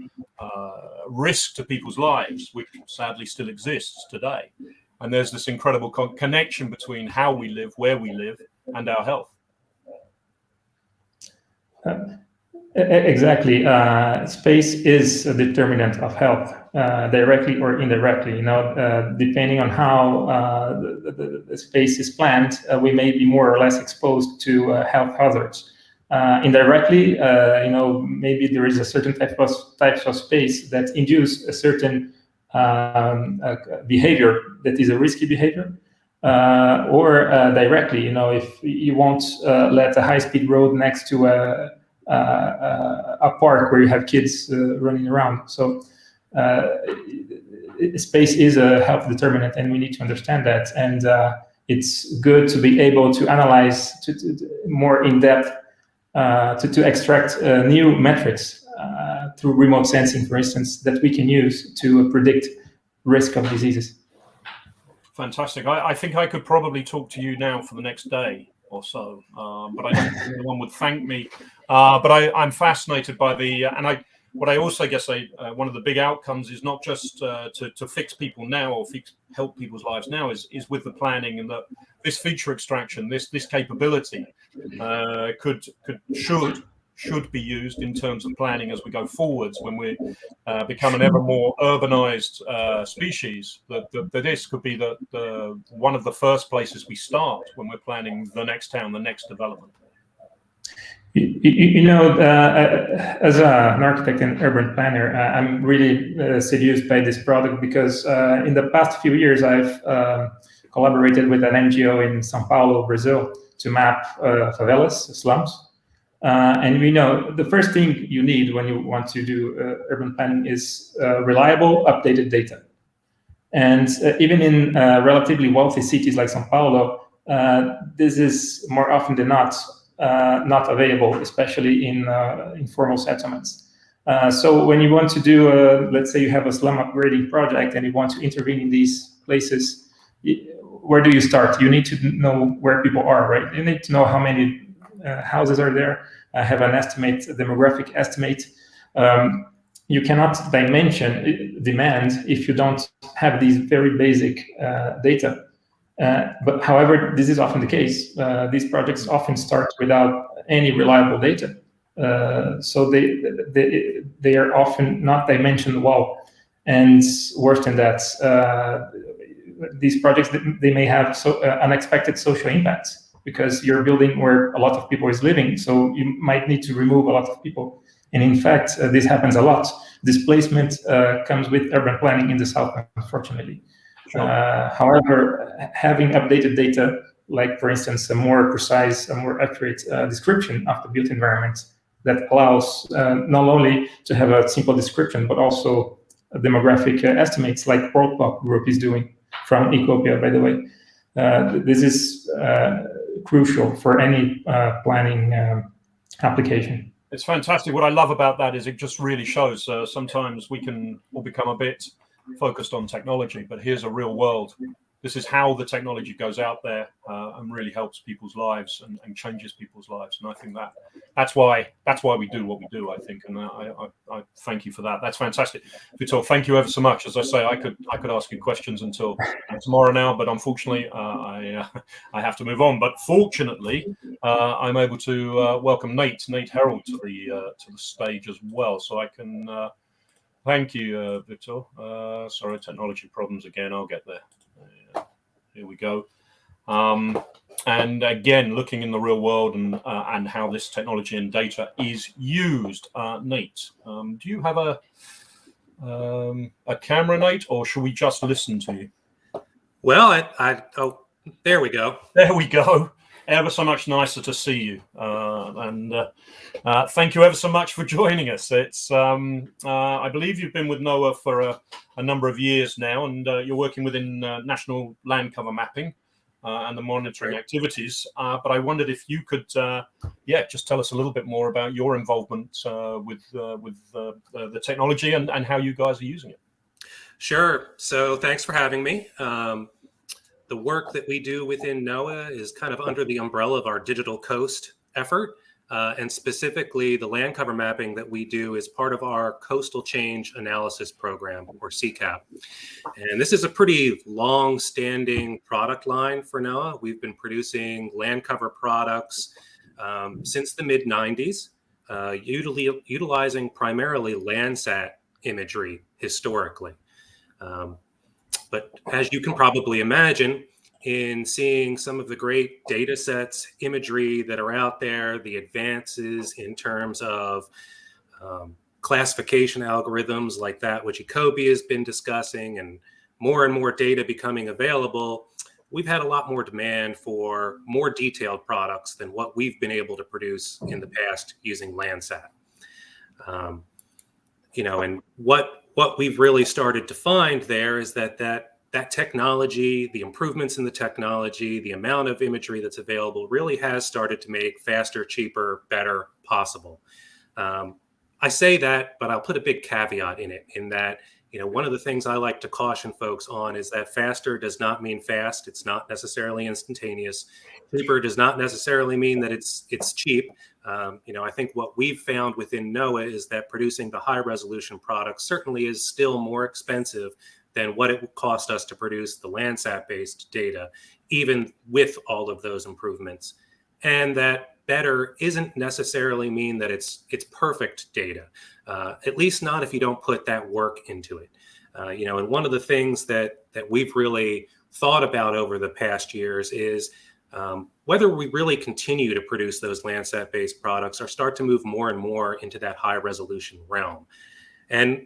Speaker 1: risk to people's lives, which sadly still exists today. And there's this incredible connection between how we live, where we live, and our health.
Speaker 4: Exactly. Space is a determinant of health, directly or indirectly. Depending on how the space is planned, we may be more or less exposed to health hazards. Indirectly, maybe there is a certain types of space that induce a certain behavior that is a risky behavior, or directly, if you won't let a high-speed road next to a park where you have kids running around. So space is a health determinant, and we need to understand that. And it's good to be able to analyze to more in depth, to extract new metrics through remote sensing, for instance, that we can use to predict risk of diseases.
Speaker 1: Fantastic. I think I could probably talk to you now for the next day or so, but I don't think anyone would thank me. But I'm fascinated by what I also guess one of the big outcomes is not just to fix people now or help people's lives now is with the planning, and that this feature extraction, this capability should be used in terms of planning as we go forwards when we become an ever more urbanized species. That this could be the one of the first places we start when we're planning the next town, the next development.
Speaker 4: As an architect and urban planner, I'm really seduced by this product because in the past few years, I've collaborated with an NGO in São Paulo, Brazil, to map favelas, slums. And we know the first thing you need when you want to do urban planning is reliable, updated data. And even in relatively wealthy cities like São Paulo, this is more often than not available, especially in informal settlements. So when you want to do, let's say you have a slum upgrading project and you want to intervene in these places, where do you start? You need to know where people are, right? You need to know how many houses are there, have an estimate, a demographic estimate. You cannot demand if you don't have these very basic data. But however, this is often the case. These projects often start without any reliable data. So they are often not dimensioned well. And worse than that, these projects, they may have unexpected social impacts, because you're building where a lot of people is living, so you might need to remove a lot of people. And in fact, this happens a lot. Displacement comes with urban planning in the South, unfortunately. Sure. However, having updated data, like for instance, a more precise, a more accurate description of the built environment that allows not only to have a simple description, but also demographic estimates like World Pop Group is doing from Ecopia, by the way. This is crucial for any planning application.
Speaker 1: It's fantastic. What I love about that is it just really shows sometimes we can all become a bit focused on technology, but here's a real world. This is how the technology goes out there and really helps people's lives and changes people's lives. And I think that's why we do what we do, I think. And I thank you for that. That's fantastic. Vitor, thank you ever so much. As I say, I could ask you questions until tomorrow now, but unfortunately I have to move on. But fortunately, I'm able to welcome Nate Herald to the stage as well. So I can thank you, Vitor. Sorry, technology problems again. I'll get there. Here we go. And again, looking in the real world and how this technology and data is used. Nate, do you have a camera, Nate, or should we just listen to you?
Speaker 5: Well, oh, there we go.
Speaker 1: There we go. Ever so much nicer to see you. And thank you ever so much for joining us. It's I believe you've been with NOAA for a number of years now, and you're working within national land cover mapping and the monitoring activities. But I wondered if you could, just tell us a little bit more about your involvement with the technology and how you guys are using it.
Speaker 5: Sure. So thanks for having me. The work that we do within NOAA is kind of under the umbrella of our Digital Coast effort. And specifically, the land cover mapping that we do is part of our Coastal Change Analysis Program, or CCAP. And this is a pretty long-standing product line for NOAA. We've been producing land cover products since the mid-90s, utilizing primarily Landsat imagery historically. But as you can probably imagine, in seeing some of the great data sets, imagery that are out there, the advances in terms of classification algorithms like that, which Ecopia has been discussing, and more data becoming available, we've had a lot more demand for more detailed products than what we've been able to produce in the past using Landsat. And what we've really started to find there is that technology, the improvements in the technology, the amount of imagery that's available really has started to make faster, cheaper, better possible. I say that, but I'll put a big caveat in it, in that, one of the things I like to caution folks on is that faster does not mean fast. It's not necessarily instantaneous. Cheaper does not necessarily mean that it's cheap. I think what we've found within NOAA is that producing the high resolution products certainly is still more expensive than what it would cost us to produce the Landsat based data, even with all of those improvements. And that better isn't necessarily mean that it's perfect data, at least not if you don't put that work into it. And one of the things that we've really thought about over the past years is whether we really continue to produce those Landsat-based products or start to move more and more into that high resolution realm. And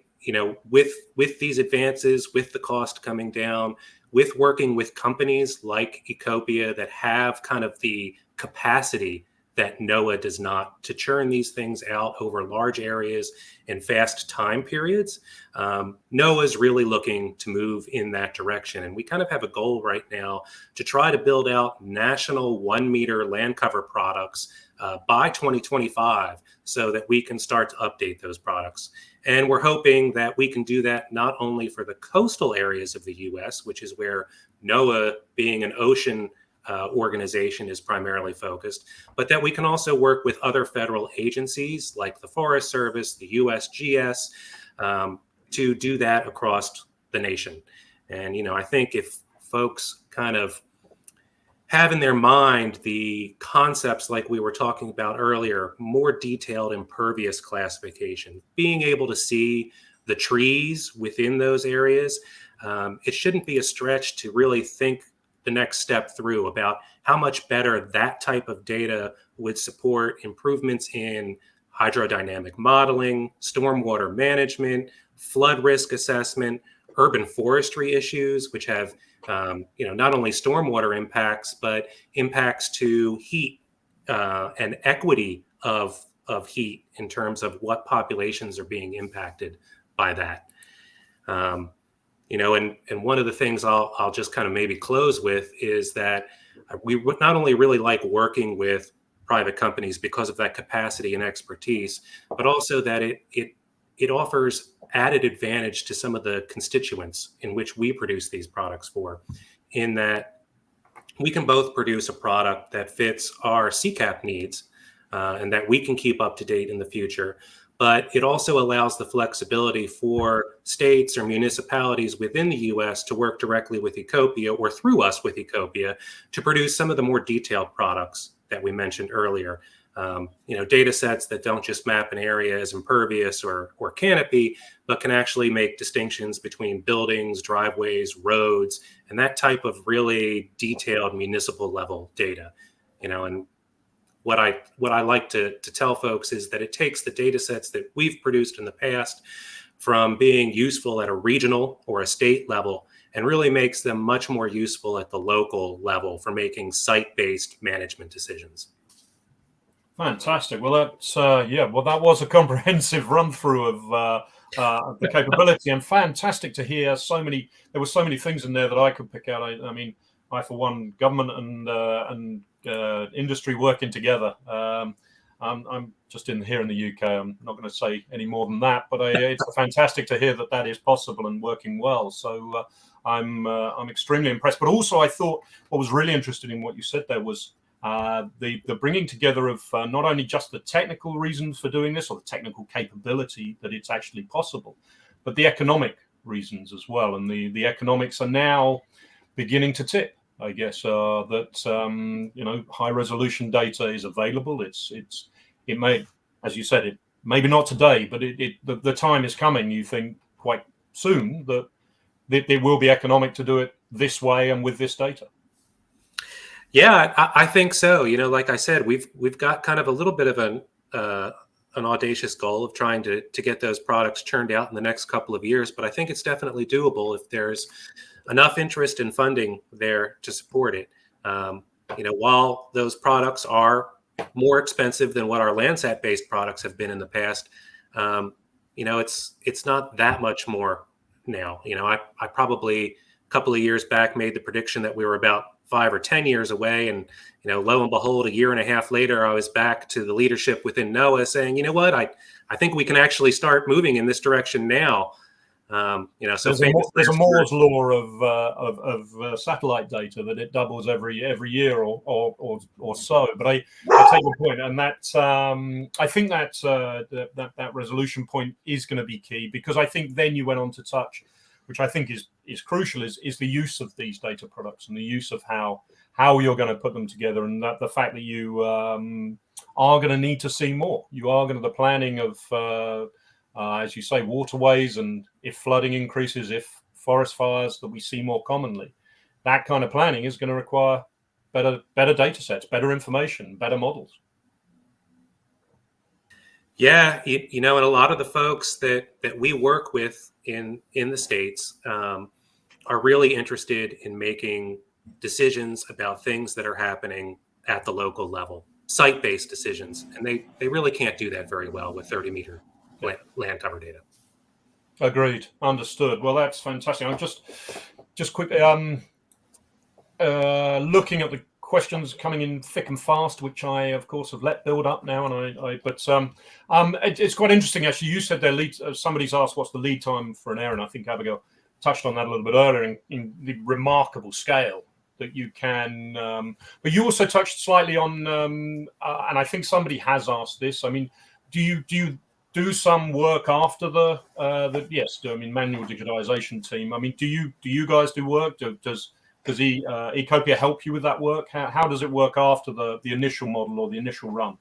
Speaker 5: with these advances, with the cost coming down, with working with companies like Ecopia that have kind of the capacity that NOAA does not, to churn these things out over large areas in fast time periods, NOAA is really looking to move in that direction. And we kind of have a goal right now to try to build out national 1 meter land cover products by 2025 so that we can start to update those products. And we're hoping that we can do that not only for the coastal areas of the US, which is where NOAA, being an ocean organization, is primarily focused, but that we can also work with other federal agencies like the Forest Service, the USGS, to do that across the nation. And, I think if folks kind of have in their mind the concepts like we were talking about earlier, more detailed impervious classification, being able to see the trees within those areas, it shouldn't be a stretch to really think the next step through about how much better that type of data would support improvements in hydrodynamic modeling, stormwater management, flood risk assessment, urban forestry issues, which have not only stormwater impacts, but impacts to heat and equity of heat in terms of what populations are being impacted by that. And one of the things I'll just kind of maybe close with is that we would not only really like working with private companies because of that capacity and expertise, but also that it offers added advantage to some of the constituents in which we produce these products for, in that we can both produce a product that fits our CCAP needs and that we can keep up to date in the future. But it also allows the flexibility for states or municipalities within the US to work directly with Ecopia or through us with Ecopia to produce some of the more detailed products that we mentioned earlier. Data sets that don't just map an area as impervious or canopy, but can actually make distinctions between buildings, driveways, roads, and that type of really detailed municipal level data. And what I like to tell folks is that it takes the data sets that we've produced in the past from being useful at a regional or a state level and really makes them much more useful at the local level for making site-based management decisions.
Speaker 1: Fantastic. Well, that was a comprehensive run through of the capability, and fantastic to hear there were so many things in there that I could pick out. I mean, I, for one, government and industry working together. I'm just here in the UK. I'm not going to say any more than that, but it's fantastic to hear that is possible and working well. So I'm extremely impressed. But also, I thought what was really interesting in what you said there was the bringing together of not only just the technical reasons for doing this or the technical capability that it's actually possible, but the economic reasons as well. And the economics are now beginning to tip, I guess, that high resolution data is available. It may, as you said, it maybe not today, but the time is coming. You think quite soon that it will be economic to do it this way and with this data.
Speaker 5: Yeah, I think so. Like I said, we've got kind of a little bit of an audacious goal of trying to get those products churned out in the next couple of years. But I think it's definitely doable if there's enough interest in funding there to support it. While those products are more expensive than what our Landsat-based products have been in the past, it's not that much more now. I probably couple of years back made the prediction that we were about 5 or 10 years away. And, lo and behold, a year and a half later, I was back to the leadership within NOAA saying, you know what, I think we can actually start moving in this direction now. So
Speaker 1: there's a Moore's law of satellite data that it doubles every year or so. But I take your point, and that I think that resolution point is going to be key, because I think then you went on to touch, which I think is crucial, is the use of these data products and the use of how you're going to put them together, and that the fact that you are going to need to see more. You are going to the planning of as you say, waterways, and if flooding increases, if forest fires that we see more commonly, that kind of planning is going to require better data sets, better information, better models.
Speaker 5: Yeah, and a lot of the folks that we work with in the States are really interested in making decisions about things that are happening at the local level, site-based decisions, and they really can't do that very well with 30-meter land cover data.
Speaker 1: Agreed. Understood. Well, that's fantastic. I'm just quickly looking at the questions coming in thick and fast, which I of course have let build up now, and it's quite interesting actually. You said somebody's asked what's the lead time for an error, and I think Abigail touched on that a little bit earlier in the remarkable scale that you can. But you also touched slightly on, and I think somebody has asked this. I mean, do you do some work after the manual digitization team? I mean, do you guys do work? Does Ecopia help you with that work? How does it work after the initial model or the initial run?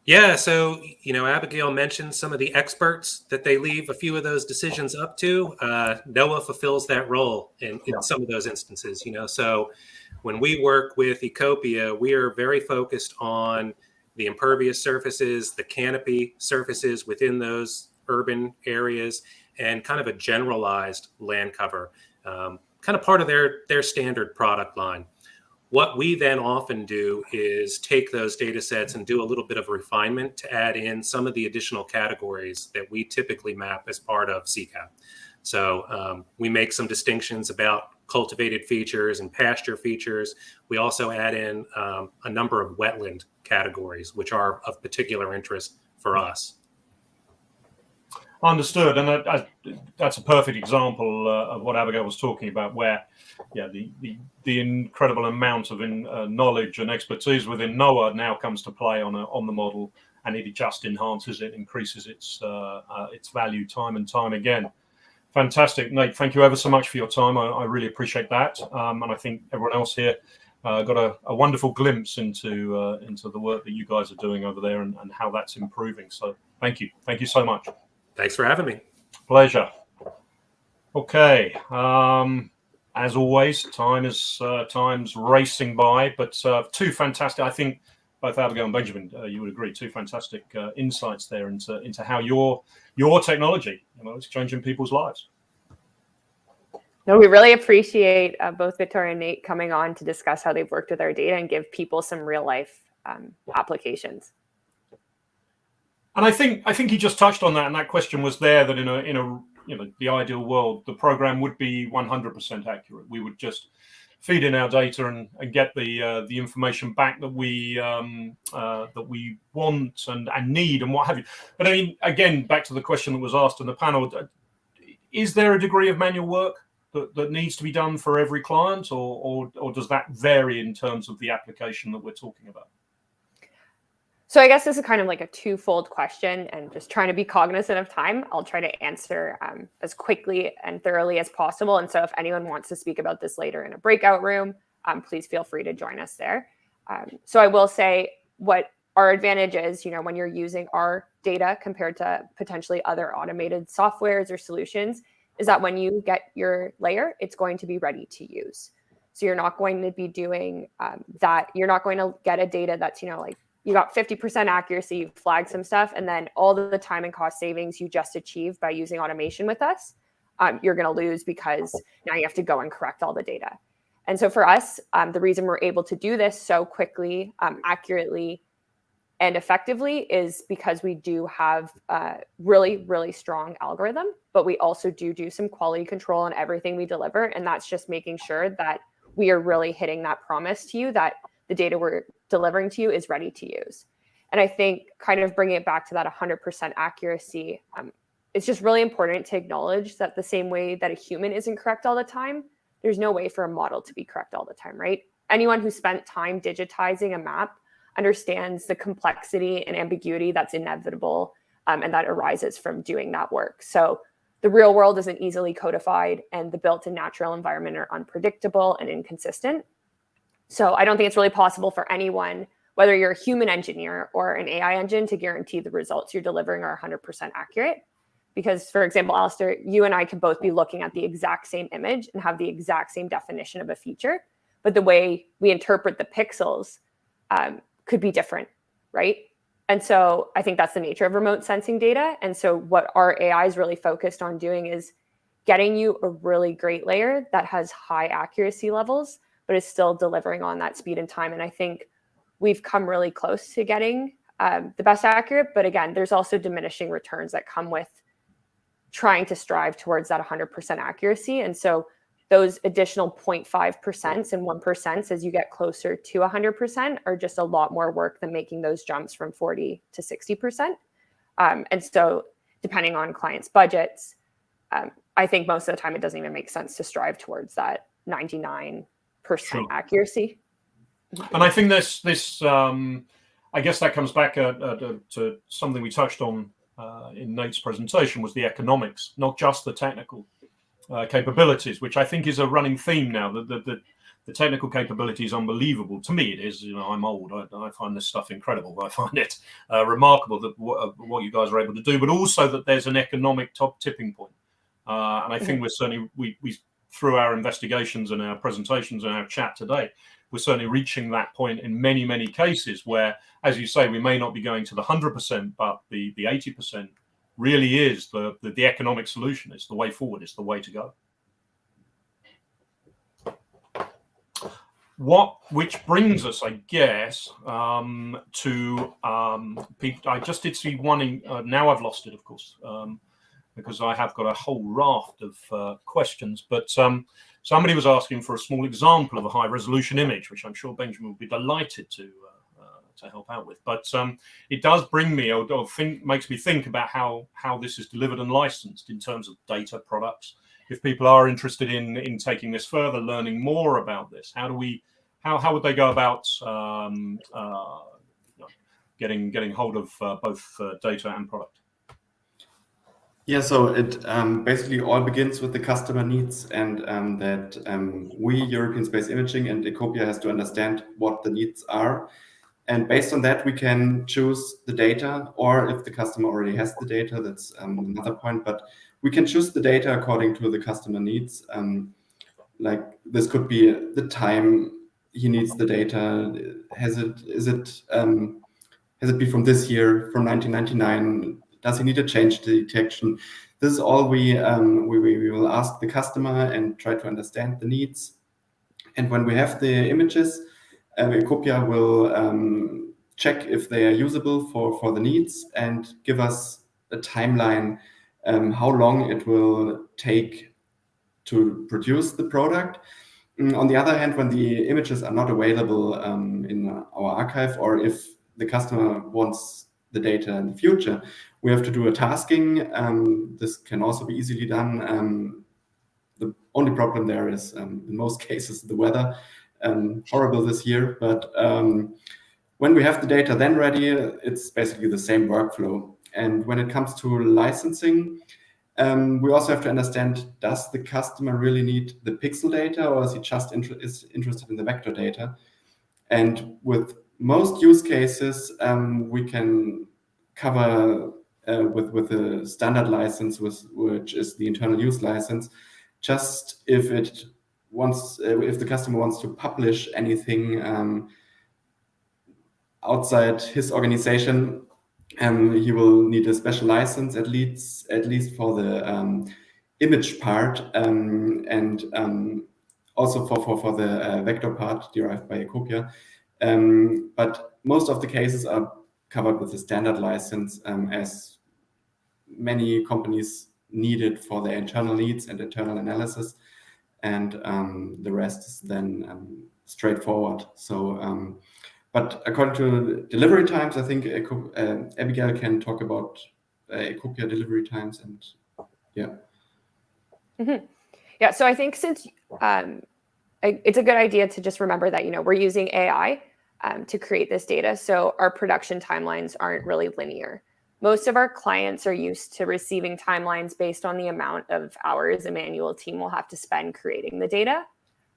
Speaker 5: Yeah, so Abigail mentioned some of the experts that they leave a few of those decisions up to. NOAA fulfills that role in some of those instances. So when we work with Ecopia, we are very focused on the impervious surfaces, the canopy surfaces within those urban areas, and kind of a generalized land cover, kind of part of their standard product line. What we then often do is take those data sets and do a little bit of refinement to add in some of the additional categories that we typically map as part of CCAP. So we make some distinctions about cultivated features and pasture features. We also add in a number of wetland categories, which are of particular interest for us.
Speaker 1: Understood, and that's a perfect example of what Abigail was talking about, where the incredible amount of knowledge and expertise within NOAA now comes to play on the model, and it just enhances it, increases its value time and time again. Fantastic, Nate. Thank you ever so much for your time. I really appreciate that, and I think everyone else here got a wonderful glimpse into the work that you guys are doing over there and how that's improving. So thank you so much.
Speaker 5: Thanks for having me.
Speaker 1: Pleasure. Okay. As always, time's racing by, but two fantastic. I think both Abigail and Benjamin, you would agree, two fantastic insights there into how your technology, is changing people's lives.
Speaker 2: No, we really appreciate both Victoria and Nate coming on to discuss how they've worked with our data and give people some real life applications.
Speaker 1: And I think he just touched on that, and that question was there, that in a the ideal world, the program would be 100% accurate. We would just feed in our data and get the information back that we want and need and what have you. But I mean, again, back to the question that was asked in the panel: is there a degree of manual work that needs to be done for every client, or does that vary in terms of the application that we're talking about?
Speaker 2: So I guess this is kind of like a twofold question, and just trying to be cognizant of time, I'll try to answer as quickly and thoroughly as possible. And so if anyone wants to speak about this later in a breakout room, please feel free to join us there. So I will say what our advantage is, when you're using our data compared to potentially other automated softwares or solutions, is that when you get your layer, it's going to be ready to use. So you're not going to be doing that. You're not going to get a data that's, like, you got 50% accuracy, you flagged some stuff, and then all the time and cost savings you just achieved by using automation with us, you're going to lose, because now you have to go and correct all the data. And so for us, the reason we're able to do this so quickly, accurately, and effectively is because we do have a really, really strong algorithm, but we also do some quality control on everything we deliver. And that's just making sure that we are really hitting that promise to you that the data we're delivering to you is ready to use. And I think kind of bringing it back to that 100% accuracy, it's just really important to acknowledge that the same way that a human isn't correct all the time, there's no way for a model to be correct all the time, right? Anyone who spent time digitizing a map understands the complexity and ambiguity that's inevitable and that arises from doing that work. So the real world isn't easily codified, and the built and natural environment are unpredictable and inconsistent. So I don't think it's really possible for anyone, whether you're a human engineer or an AI engine, to guarantee the results you're delivering are 100% accurate. Because, for example, Alistair, you and I could both be looking at the exact same image and have the exact same definition of a feature, but the way we interpret the pixels could be different, right? And so I think that's the nature of remote sensing data. And so what our AI is really focused on doing is getting you a really great layer that has high accuracy levels, but is still delivering on that speed and time. And I think we've come really close to getting the best accurate. But again, there's also diminishing returns that come with trying to strive towards that 100% accuracy. And so those additional 0.5% and 1% as you get closer to 100% are just a lot more work than making those jumps from 40 to 60%. And so depending on clients' budgets, I think most of the time it doesn't even make sense to strive towards that 99% accuracy.
Speaker 1: And I think this I guess that comes back to something we touched on in Nate's presentation, was the economics, not just the technical capabilities, which I think is a running theme now. The technical capability is unbelievable. To me, it is. You know, I'm old. I find this stuff incredible. I find it remarkable that what you guys are able to do, but also that there's an economic tipping point. And I think we're certainly, we through our investigations and our presentations and our chat today, we're certainly reaching that point in many, many cases where, as you say, we may not be going to the 100%, but the 80% really is the economic solution. It's the way forward. It's the way to go. Which brings us, I guess, to I just did see one. Now I've lost it, of course, because I have got a whole raft of questions. But somebody was asking for a small example of a high-resolution image, which I'm sure Benjamin will be delighted to help out with. But it does bring me, or makes me think about how this is delivered and licensed in terms of data products. If people are interested in taking this further, learning more about this, how would they go about getting hold of both data and product?
Speaker 3: Yeah, so it basically all begins with the customer needs, and that we, European Space Imaging and Ecopia, has to understand what the needs are. And based on that, we can choose the data, or if the customer already has the data, that's another point, but we can choose the data according to the customer needs. Like this could be the time he needs the data. Has it be from this year, from 1999? Does he need a change detection? This is all we will ask the customer and try to understand the needs. And when we have the images, Ecopia will check if they are usable for the needs and give us a timeline, how long it will take to produce the product. On the other hand, when the images are not available in our archive, or if the customer wants the data in the future, we have to do a tasking. This can also be easily done. The only problem there is, in most cases, the weather. Horrible this year, but when we have the data then ready, it's basically the same workflow. And when it comes to licensing, we also have to understand, does the customer really need the pixel data, or is he just interested in the vector data? And with most use cases, we can cover with a standard license, which is the internal use license. Just if the customer wants to publish anything outside his organization, he will need a special license, at least for the image part, and also for the vector part derived by Ecopia. But most of the cases are covered with the standard license, as many companies need it for their internal needs and internal analysis, and the rest is then straightforward. So, but according to delivery times, I think Abigail can talk about Ecopia delivery times, and yeah.
Speaker 2: Mm-hmm. Yeah, so I think since it's a good idea to just remember that, we're using AI to create this data, so our production timelines aren't really linear. Most of our clients are used to receiving timelines based on the amount of hours a manual team will have to spend creating the data.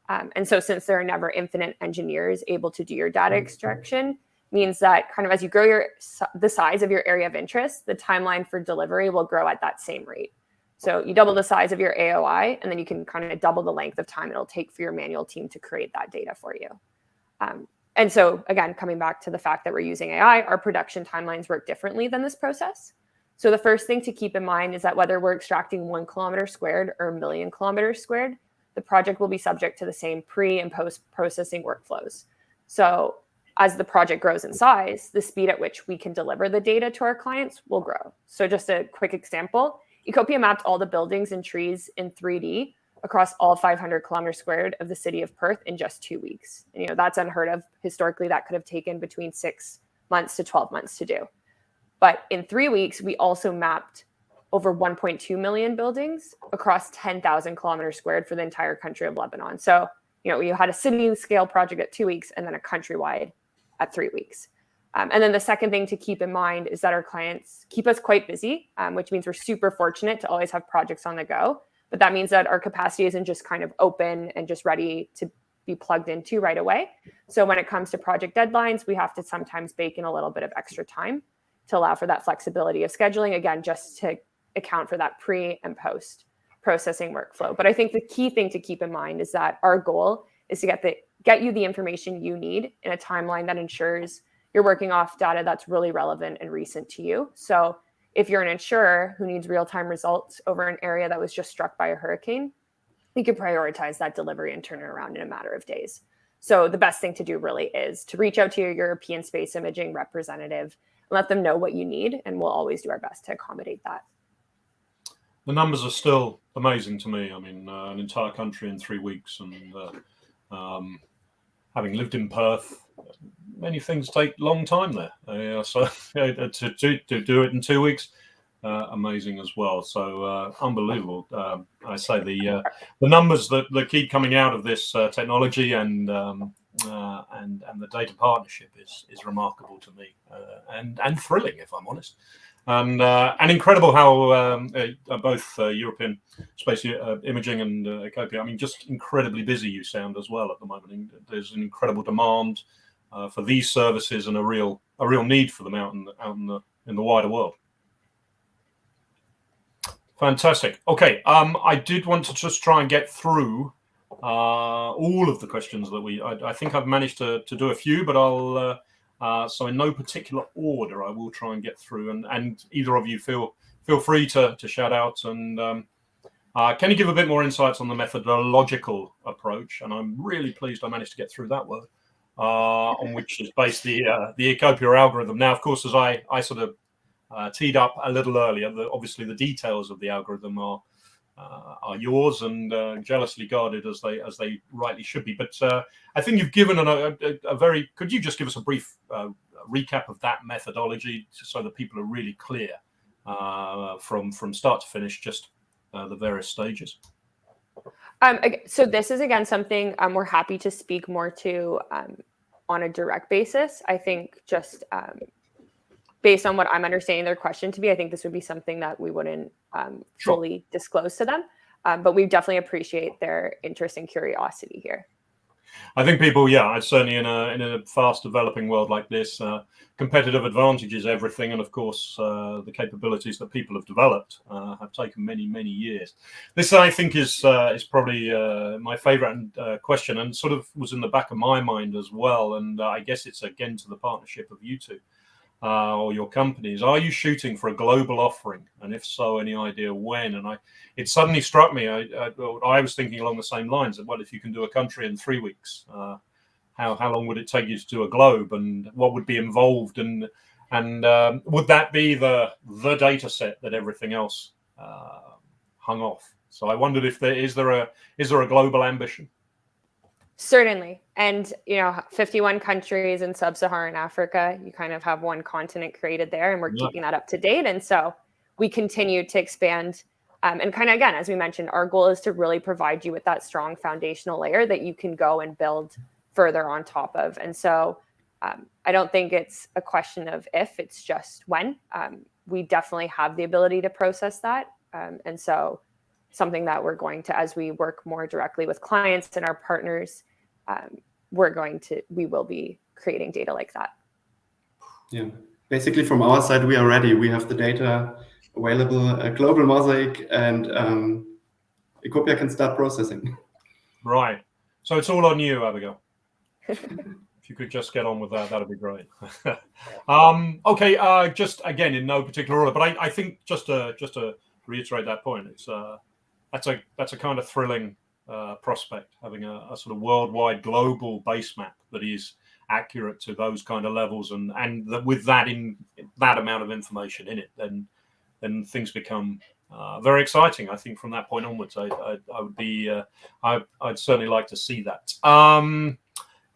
Speaker 2: And so since there are never infinite engineers able to do your data extraction, means that kind of as you grow the size of your area of interest, the timeline for delivery will grow at that same rate. So you double the size of your AOI, and then you can kind of double the length of time it'll take for your manual team to create that data for you. And so again, coming back to the fact that we're using AI, our production timelines work differently than this process. So the first thing to keep in mind is that whether we're extracting 1 kilometer squared or 1 million kilometers squared, the project will be subject to the same pre and post processing workflows. So as the project grows in size, the speed at which we can deliver the data to our clients will grow. So just a quick example, Ecopia mapped all the buildings and trees in 3D across all 500 kilometers squared of the city of Perth in just 2 weeks. And, that's unheard of. Historically, that could have taken between 6 months to 12 months to do. But in 3 weeks, we also mapped over 1.2 million buildings across 10,000 kilometers squared for the entire country of Lebanon. So, you had a city scale project at 2 weeks and then a countrywide at 3 weeks. And then the second thing to keep in mind is that our clients keep us quite busy, which means we're super fortunate to always have projects on the go. But that means that our capacity isn't just kind of open and just ready to be plugged into right away. So when it comes to project deadlines, we have to sometimes bake in a little bit of extra time to allow for that flexibility of scheduling, again, just to account for that pre and post processing workflow. But I think the key thing to keep in mind is that our goal is to get you the information you need in a timeline that ensures you're working off data that's really relevant and recent to you. So if you're an insurer who needs real-time results over an area that was just struck by a hurricane, you can prioritize that delivery and turn it around in a matter of days. So the best thing to do really is to reach out to your European space imaging representative and let them know what you need, and we'll always do our best to accommodate that.
Speaker 1: The numbers are still amazing to me. I mean, an entire country in 3 weeks, and having lived in Perth, many things take a long time there. So to do it in 2 weeks, amazing as well. So unbelievable. I say the numbers that keep coming out of this technology and the data partnership is remarkable to me, and thrilling, if I'm honest. And incredible how both European Space Imaging and Ecopia, I mean, just incredibly busy you sound as well at the moment. There's an incredible demand for these services and a real need for them out in the wider world. Fantastic. Okay, I did want to just try and get through all of the questions that I think I've managed to do a few, but so in no particular order, I will try and get through, and either of you feel free to shout out. And can you give a bit more insights on the methodological approach? And I'm really pleased I managed to get through that word, on which is based the Ecopia algorithm. Now, of course, as I sort of teed up a little earlier, obviously the details of the algorithm are yours and jealously guarded as they rightly should be. But I think you've given a very. Could you just give us a brief recap of that methodology, so that people are really clear from start to finish, just the various stages?
Speaker 2: So this is again something we're happy to speak more to on a direct basis. I think just based on what I'm understanding their question to be, I think this would be something that we wouldn't fully disclose to them. But we definitely appreciate their interest and curiosity here.
Speaker 1: I think people, certainly in a fast developing world like this, competitive advantage is everything. And of course, the capabilities that people have developed have taken many, many years. This, I think, is probably my favorite question, and sort of was in the back of my mind as well. And I guess it's again to the partnership of you two. Or your companies, are you shooting for a global offering? And if so, any idea when? And it suddenly struck me, I was thinking along the same lines that, well, if you can do a country in 3 weeks, how long would it take you to do a globe, and what would be involved? And And would that be the data set that everything else hung off? So I wondered if is there a global ambition?
Speaker 2: Certainly. And, 51 countries in sub-Saharan Africa, you kind of have one continent created there, and we're keeping that up to date. And so we continue to expand. And kind of, again, as we mentioned, our goal is to really provide you with that strong foundational layer that you can go and build further on top of. And so I don't think it's a question of if, it's just when. We definitely have the ability to process that. And so something that we're going to, as we work more directly with clients and our partners, we will be creating data like that.
Speaker 3: Yeah, basically from our side, we are ready. We have the data available, a global mosaic, and Ecopia can start processing.
Speaker 1: Right. So it's all on you, Abigail. If you could just get on with that, that'd be great. Okay. Just again, in no particular order, but I think just to reiterate that point, it's that's a kind of thrilling prospect, having a sort of worldwide global base map that is accurate to those kind of levels, and with that amount of information in it, then things become very exciting. I think from that point onwards, I'd certainly like to see that.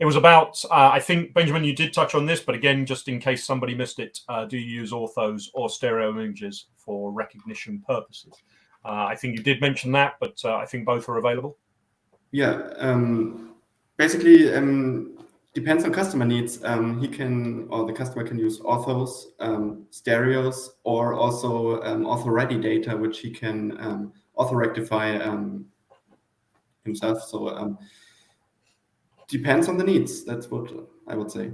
Speaker 1: It was about, I think, Benjamin, you did touch on this, but again, just in case somebody missed it, do you use orthos or stereo images for recognition purposes? I think you did mention that, but I think both are available.
Speaker 3: Yeah, basically, depends on customer needs. The customer can use orthos, stereos, or also author-ready data, which he can author-rectify himself. So depends on the needs. That's what I would say.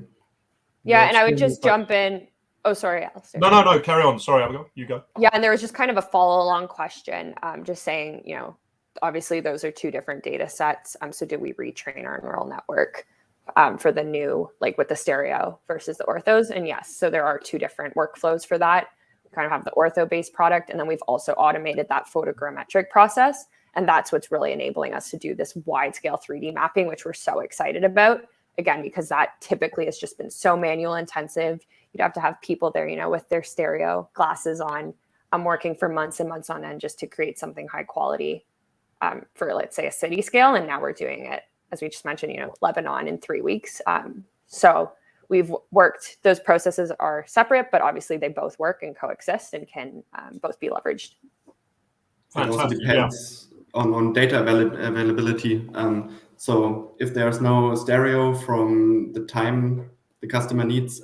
Speaker 2: Yeah, and I would just jump in. Oh, sorry, Alistair.
Speaker 1: No, carry on. Sorry, Abigail, you go.
Speaker 2: Yeah, and there was just kind of a follow-along question, just saying, obviously those are two different data sets. So did we retrain our neural network for the new, like with the stereo versus the orthos? And yes, so there are two different workflows for that. We kind of have the ortho-based product, and then we've also automated that photogrammetric process. And that's what's really enabling us to do this wide-scale 3D mapping, which we're so excited about. Again, because that typically has just been so manual intensive. You'd have to have people there, with their stereo glasses on. I'm working for months and months on end just to create something high quality for, let's say, a city scale. And now we're doing it, as we just mentioned, Lebanon in 3 weeks. So we've worked, those processes are separate, but obviously they both work and coexist and can both be leveraged.
Speaker 3: It also depends on data availability. So if there's no stereo from the time the customer needs,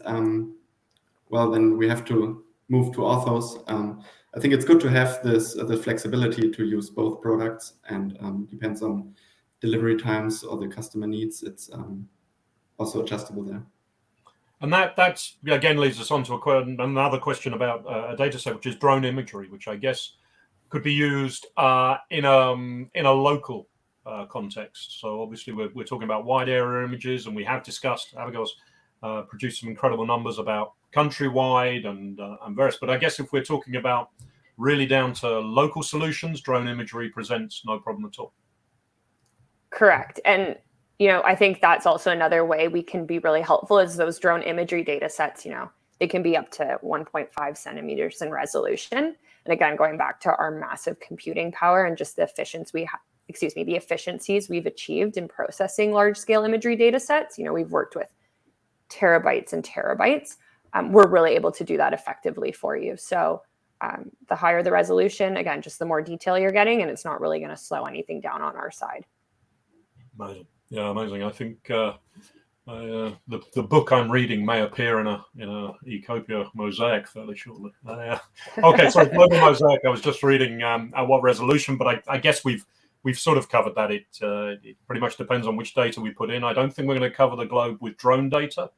Speaker 3: well, then we have to move to orthos. I think it's good to have the flexibility to use both products, and depends on delivery times or the customer needs. It's also adjustable there.
Speaker 1: And that's again leads us on to another question about a data set, which is drone imagery, which I guess could be used in a local context. So obviously we're talking about wide area images, and we have discussed, Abigail's produced some incredible numbers about countrywide and various. But I guess if we're talking about really down to local solutions, drone imagery presents no problem at all.
Speaker 2: Correct. And I think that's also another way we can be really helpful is those drone imagery data sets. They can be up to 1.5 centimeters in resolution. And again, going back to our massive computing power and just the efficiencies we've achieved in processing large scale imagery data sets. We've worked with terabytes and terabytes. We're really able to do that effectively for you. So the higher the resolution, again, just the more detail you're getting, and it's not really going to slow anything down on our side.
Speaker 1: Amazing. Yeah, amazing. I think the book I'm reading may appear in a Ecopia mosaic fairly shortly. Okay, so global mosaic. I was just reading at what resolution, but I guess we've sort of covered that. It pretty much depends on which data we put in. I don't think we're going to cover the globe with drone data.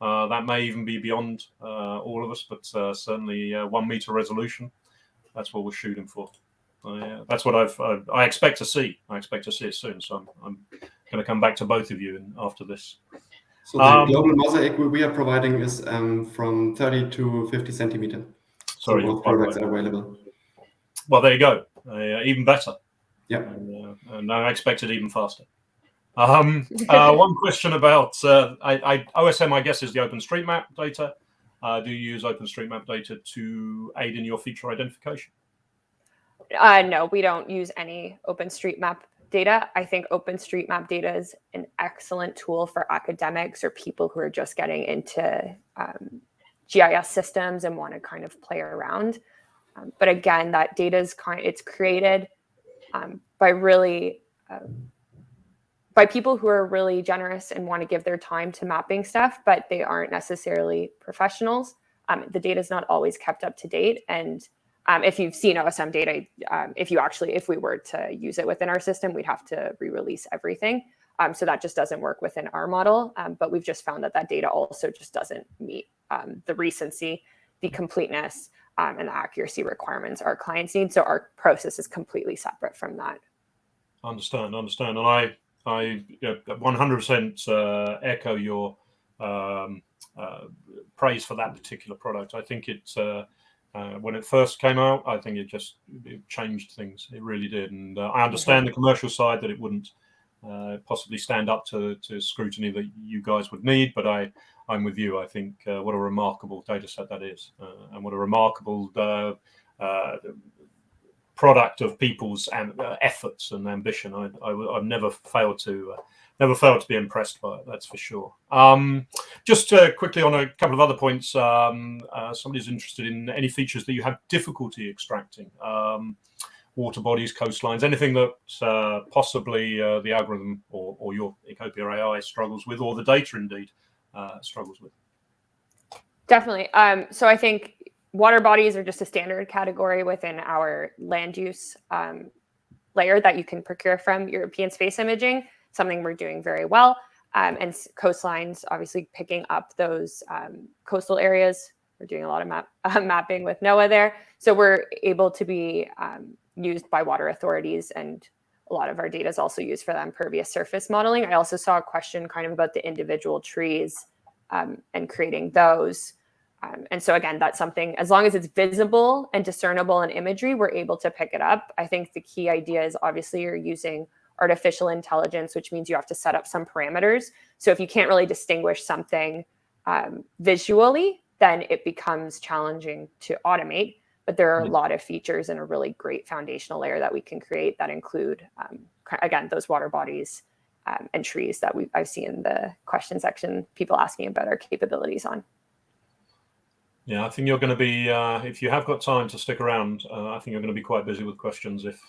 Speaker 1: That may even be beyond all of us, but certainly 1 meter resolution. That's what we're shooting for. That's what I expect to see. I expect to see it soon. So I'm going to come back to both of you after this.
Speaker 3: So the global mosaic we are providing is from 30 to 50 centimeter.
Speaker 1: Sorry,
Speaker 3: so both products are available.
Speaker 1: Well, there you go. Even better.
Speaker 3: Yeah.
Speaker 1: And I expect it even faster. One question about OSM, I guess, is the OpenStreetMap data. do you use OpenStreetMap data to aid in your feature identification?
Speaker 2: No, we don't use any OpenStreetMap data. I think OpenStreetMap data is an excellent tool for academics or people who are just getting into GIS systems and want to kind of play around. But again, that data is it's created by really by people who are really generous and want to give their time to mapping stuff, but they aren't necessarily professionals. The data is not always kept up to date. And if you've seen OSM data, if we were to use it within our system, we'd have to re-release everything. So that just doesn't work within our model. But we've just found that data also just doesn't meet the recency, the completeness, and the accuracy requirements our clients need. So our process is completely separate from that.
Speaker 1: Understand. And I 100% echo your praise for that particular product. I think it's when it first came out, I think it changed things. It really did. And I understand the commercial side that it wouldn't possibly stand up to scrutiny that you guys would need. But I'm with you. I think what a remarkable data set that is, and what a remarkable product of people's efforts and ambition. I've never failed to be impressed by it. That's for sure. Just quickly on a couple of other points. Somebody's interested in any features that you have difficulty extracting. Water bodies, coastlines, anything that possibly the algorithm or your Ecopia.AI struggles with, or the data indeed struggles with.
Speaker 2: Definitely. So I think water bodies are just a standard category within our land use layer that you can procure from European space imaging, something we're doing very well. And coastlines, obviously picking up those coastal areas. We're doing a lot of mapping with NOAA there. So we're able to be used by water authorities, and a lot of our data is also used for the impervious surface modeling. I also saw a question kind of about the individual trees and creating those. And so again, that's something, as long as it's visible and discernible in imagery, we're able to pick it up. I think the key idea is obviously you're using artificial intelligence, which means you have to set up some parameters. So if you can't really distinguish something visually, then it becomes challenging to automate. But there are a lot of features and a really great foundational layer that we can create that include, again, those water bodies and trees that I've seen in the question section, people asking about our capabilities on.
Speaker 1: Yeah, I think you're going to be, if you have got time to stick around, I think you're going to be quite busy with questions if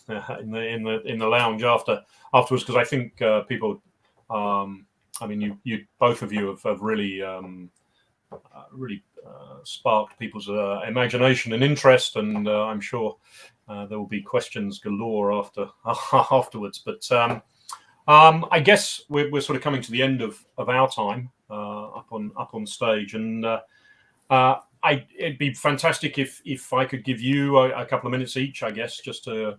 Speaker 1: in the lounge afterwards, because I think people, I mean, you both of you have really sparked people's imagination and interest, and I'm sure there will be questions galore afterwards. But I guess we're sort of coming to the end of our time up on stage, and it'd be fantastic if I could give you a couple of minutes each, I guess, just to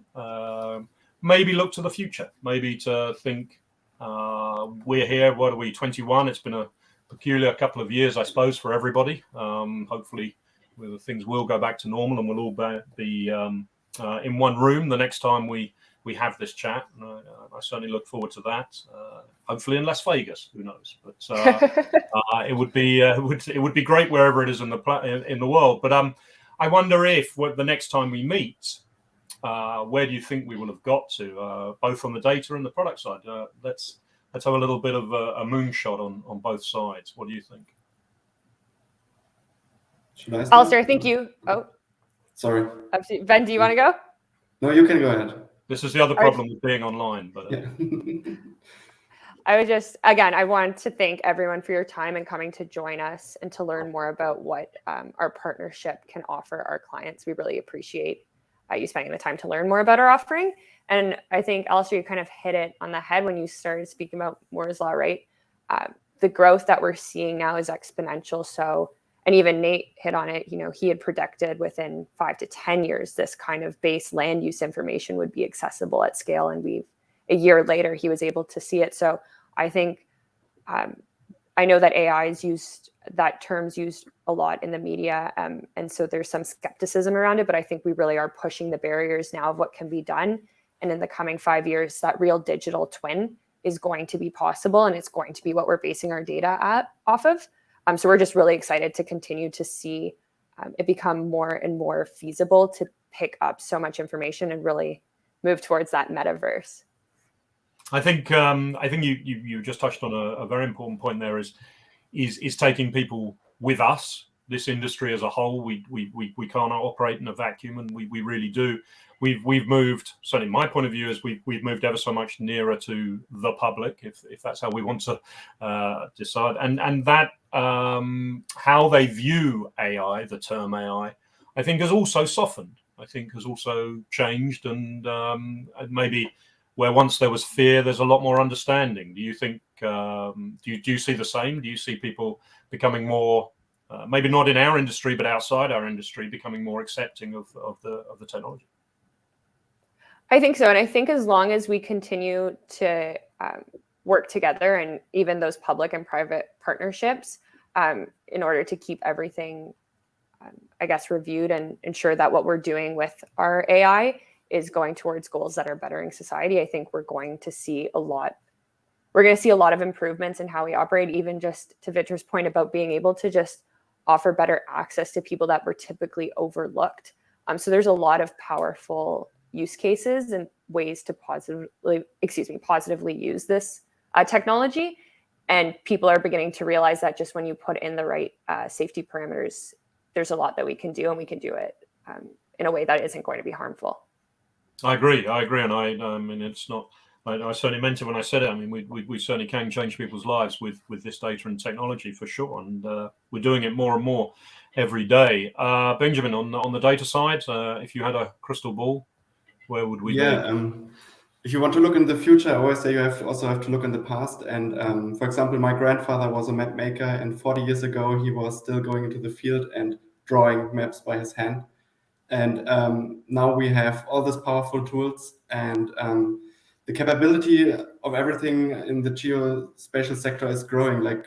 Speaker 1: maybe look to the future, maybe to think we're here. What are we? 21. It's been a peculiar couple of years, I suppose, for everybody. Hopefully, things will go back to normal, and we'll all be in one room the next time we have this chat. And I certainly look forward to that. Hopefully in Las Vegas, who knows? But it would be great wherever it is in the world. But I wonder if the next time we meet, where do you think we will have got to, both on the data and the product side? Let's have a little bit of a moonshot on both sides. What do you think?
Speaker 2: Alistair, I think you. Oh,
Speaker 3: sorry.
Speaker 2: Ben, do you want to go?
Speaker 3: No, you can go ahead.
Speaker 1: This is the other problem with being online. But
Speaker 3: yeah.
Speaker 2: I would just, again, I want to thank everyone for your time and coming to join us and to learn more about what our partnership can offer our clients. We really appreciate you spending the time to learn more about our offering. And I think, Alistair, you kind of hit it on the head when you started speaking about Moore's Law, right? The growth that we're seeing now is exponential. So, and even Nate hit on it, he had predicted within 5 to 10 years, this kind of base land use information would be accessible at scale. And a year later, he was able to see it. So I think, I know that AI is used, that term's used a lot in the media. And so there's some skepticism around it, but I think we really are pushing the barriers now of what can be done. And in the coming 5 years, that real digital twin is going to be possible. And it's going to be what we're basing our data off of. So we're just really excited to continue to see it become more and more feasible to pick up so much information and really move towards that metaverse.
Speaker 1: I think you just touched on a very important point there, is taking people with us. This industry as a whole, we can't operate in a vacuum, and we really do. We've moved, certainly my point of view is we've moved ever so much nearer to the public, if that's how we want to decide, and that how they view AI, the term AI, I think has also softened. I think has also changed, and maybe where once there was fear, there's a lot more understanding. Do you think? Do you see the same? Do you see people becoming more, maybe not in our industry, but outside our industry, becoming more accepting of the technology?
Speaker 2: I think so, and I think as long as we continue to work together, and even those public and private partnerships, in order to keep everything, I guess, reviewed and ensure that what we're doing with our AI is going towards goals that are bettering society, I think we're going to see a lot. We're going to see a lot of improvements in how we operate, even just to Victor's point about being able to just offer better access to people that were typically overlooked. So there's a lot of powerful use cases and ways to positively use this technology. And people are beginning to realize that just when you put in the right safety parameters, there's a lot that we can do, and we can do it in a way that isn't going to be harmful. I agree,
Speaker 1: and I mean, it's not. I certainly meant it when I said it. I mean, we certainly can change people's lives with this data and technology for sure, and we're doing it more and more every day. Benjamin, on the data side, if you had a crystal ball, where would we be?
Speaker 3: If you want to look in the future, I always say you also have to look in the past. And for example, my grandfather was a map maker, and 40 years ago, he was still going into the field and drawing maps by his hand. And now we have all these powerful tools, and the capability of everything in the geospatial sector is growing. Like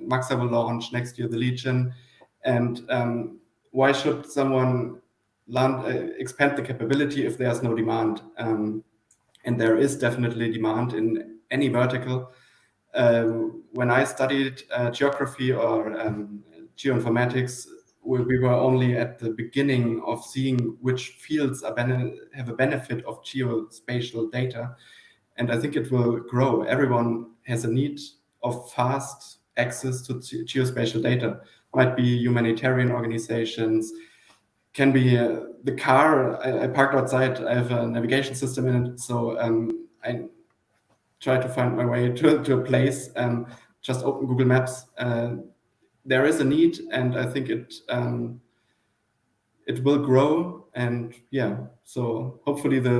Speaker 3: Maxa will launch next year the Legion, and why should someone expand the capability if there's no demand? And there is definitely demand in any vertical. When I studied geography or geoinformatics, we were only at the beginning of seeing which fields have a benefit of geospatial data. And I think it will grow. Everyone has a need of fast access to geospatial data. Might be humanitarian organizations, can be the car. I parked outside, I have a navigation system in it. So I try to find my way to a place, just open Google Maps. There is a need, and I think it will grow. And yeah, so hopefully the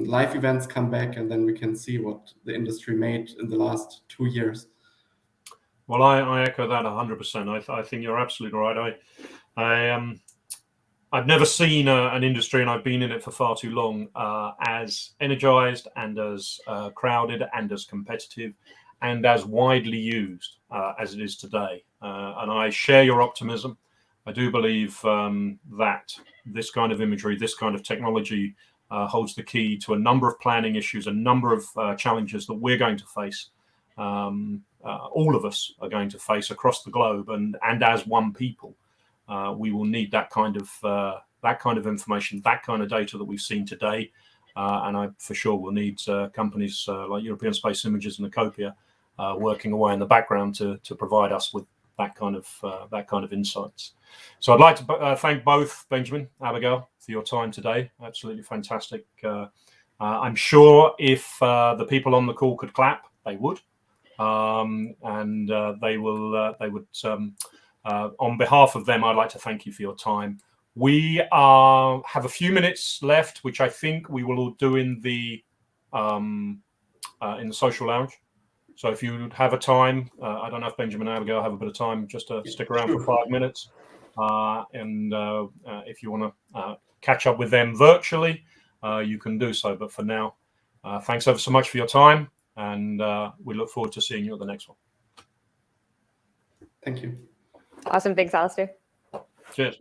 Speaker 3: live events come back, and then we can see what the industry made in the last 2 years.
Speaker 1: Well, I echo that 100%. I think you're absolutely right. I've never seen an industry, and I've been in it for far too long, as energized and as crowded and as competitive and as widely used as it is today. And I share your optimism. I do believe that this kind of imagery, this kind of technology holds the key to a number of planning issues, a number of challenges that we're going to face. All of us are going to face across the globe, and as one people. We will need that kind of information, that kind of data that we've seen today, and I for sure will need companies like European Space Images and Ecopia working away in the background to provide us with that kind of insights. So I'd like to thank both Benjamin, Abigail, for your time today. Absolutely fantastic. I'm sure if the people on the call could clap, they would, and they would. On behalf of them, I'd like to thank you for your time. We have a few minutes left, which I think we will do in the social lounge. So if you have a time, I don't know if Benjamin and Abigail have a bit of time just to stick around for 5 minutes. And if you want to catch up with them virtually, you can do so. But for now, thanks ever so much for your time, and we look forward to seeing you at the next one.
Speaker 3: Thank you.
Speaker 2: Awesome. Thanks, Alistair.
Speaker 1: Cheers.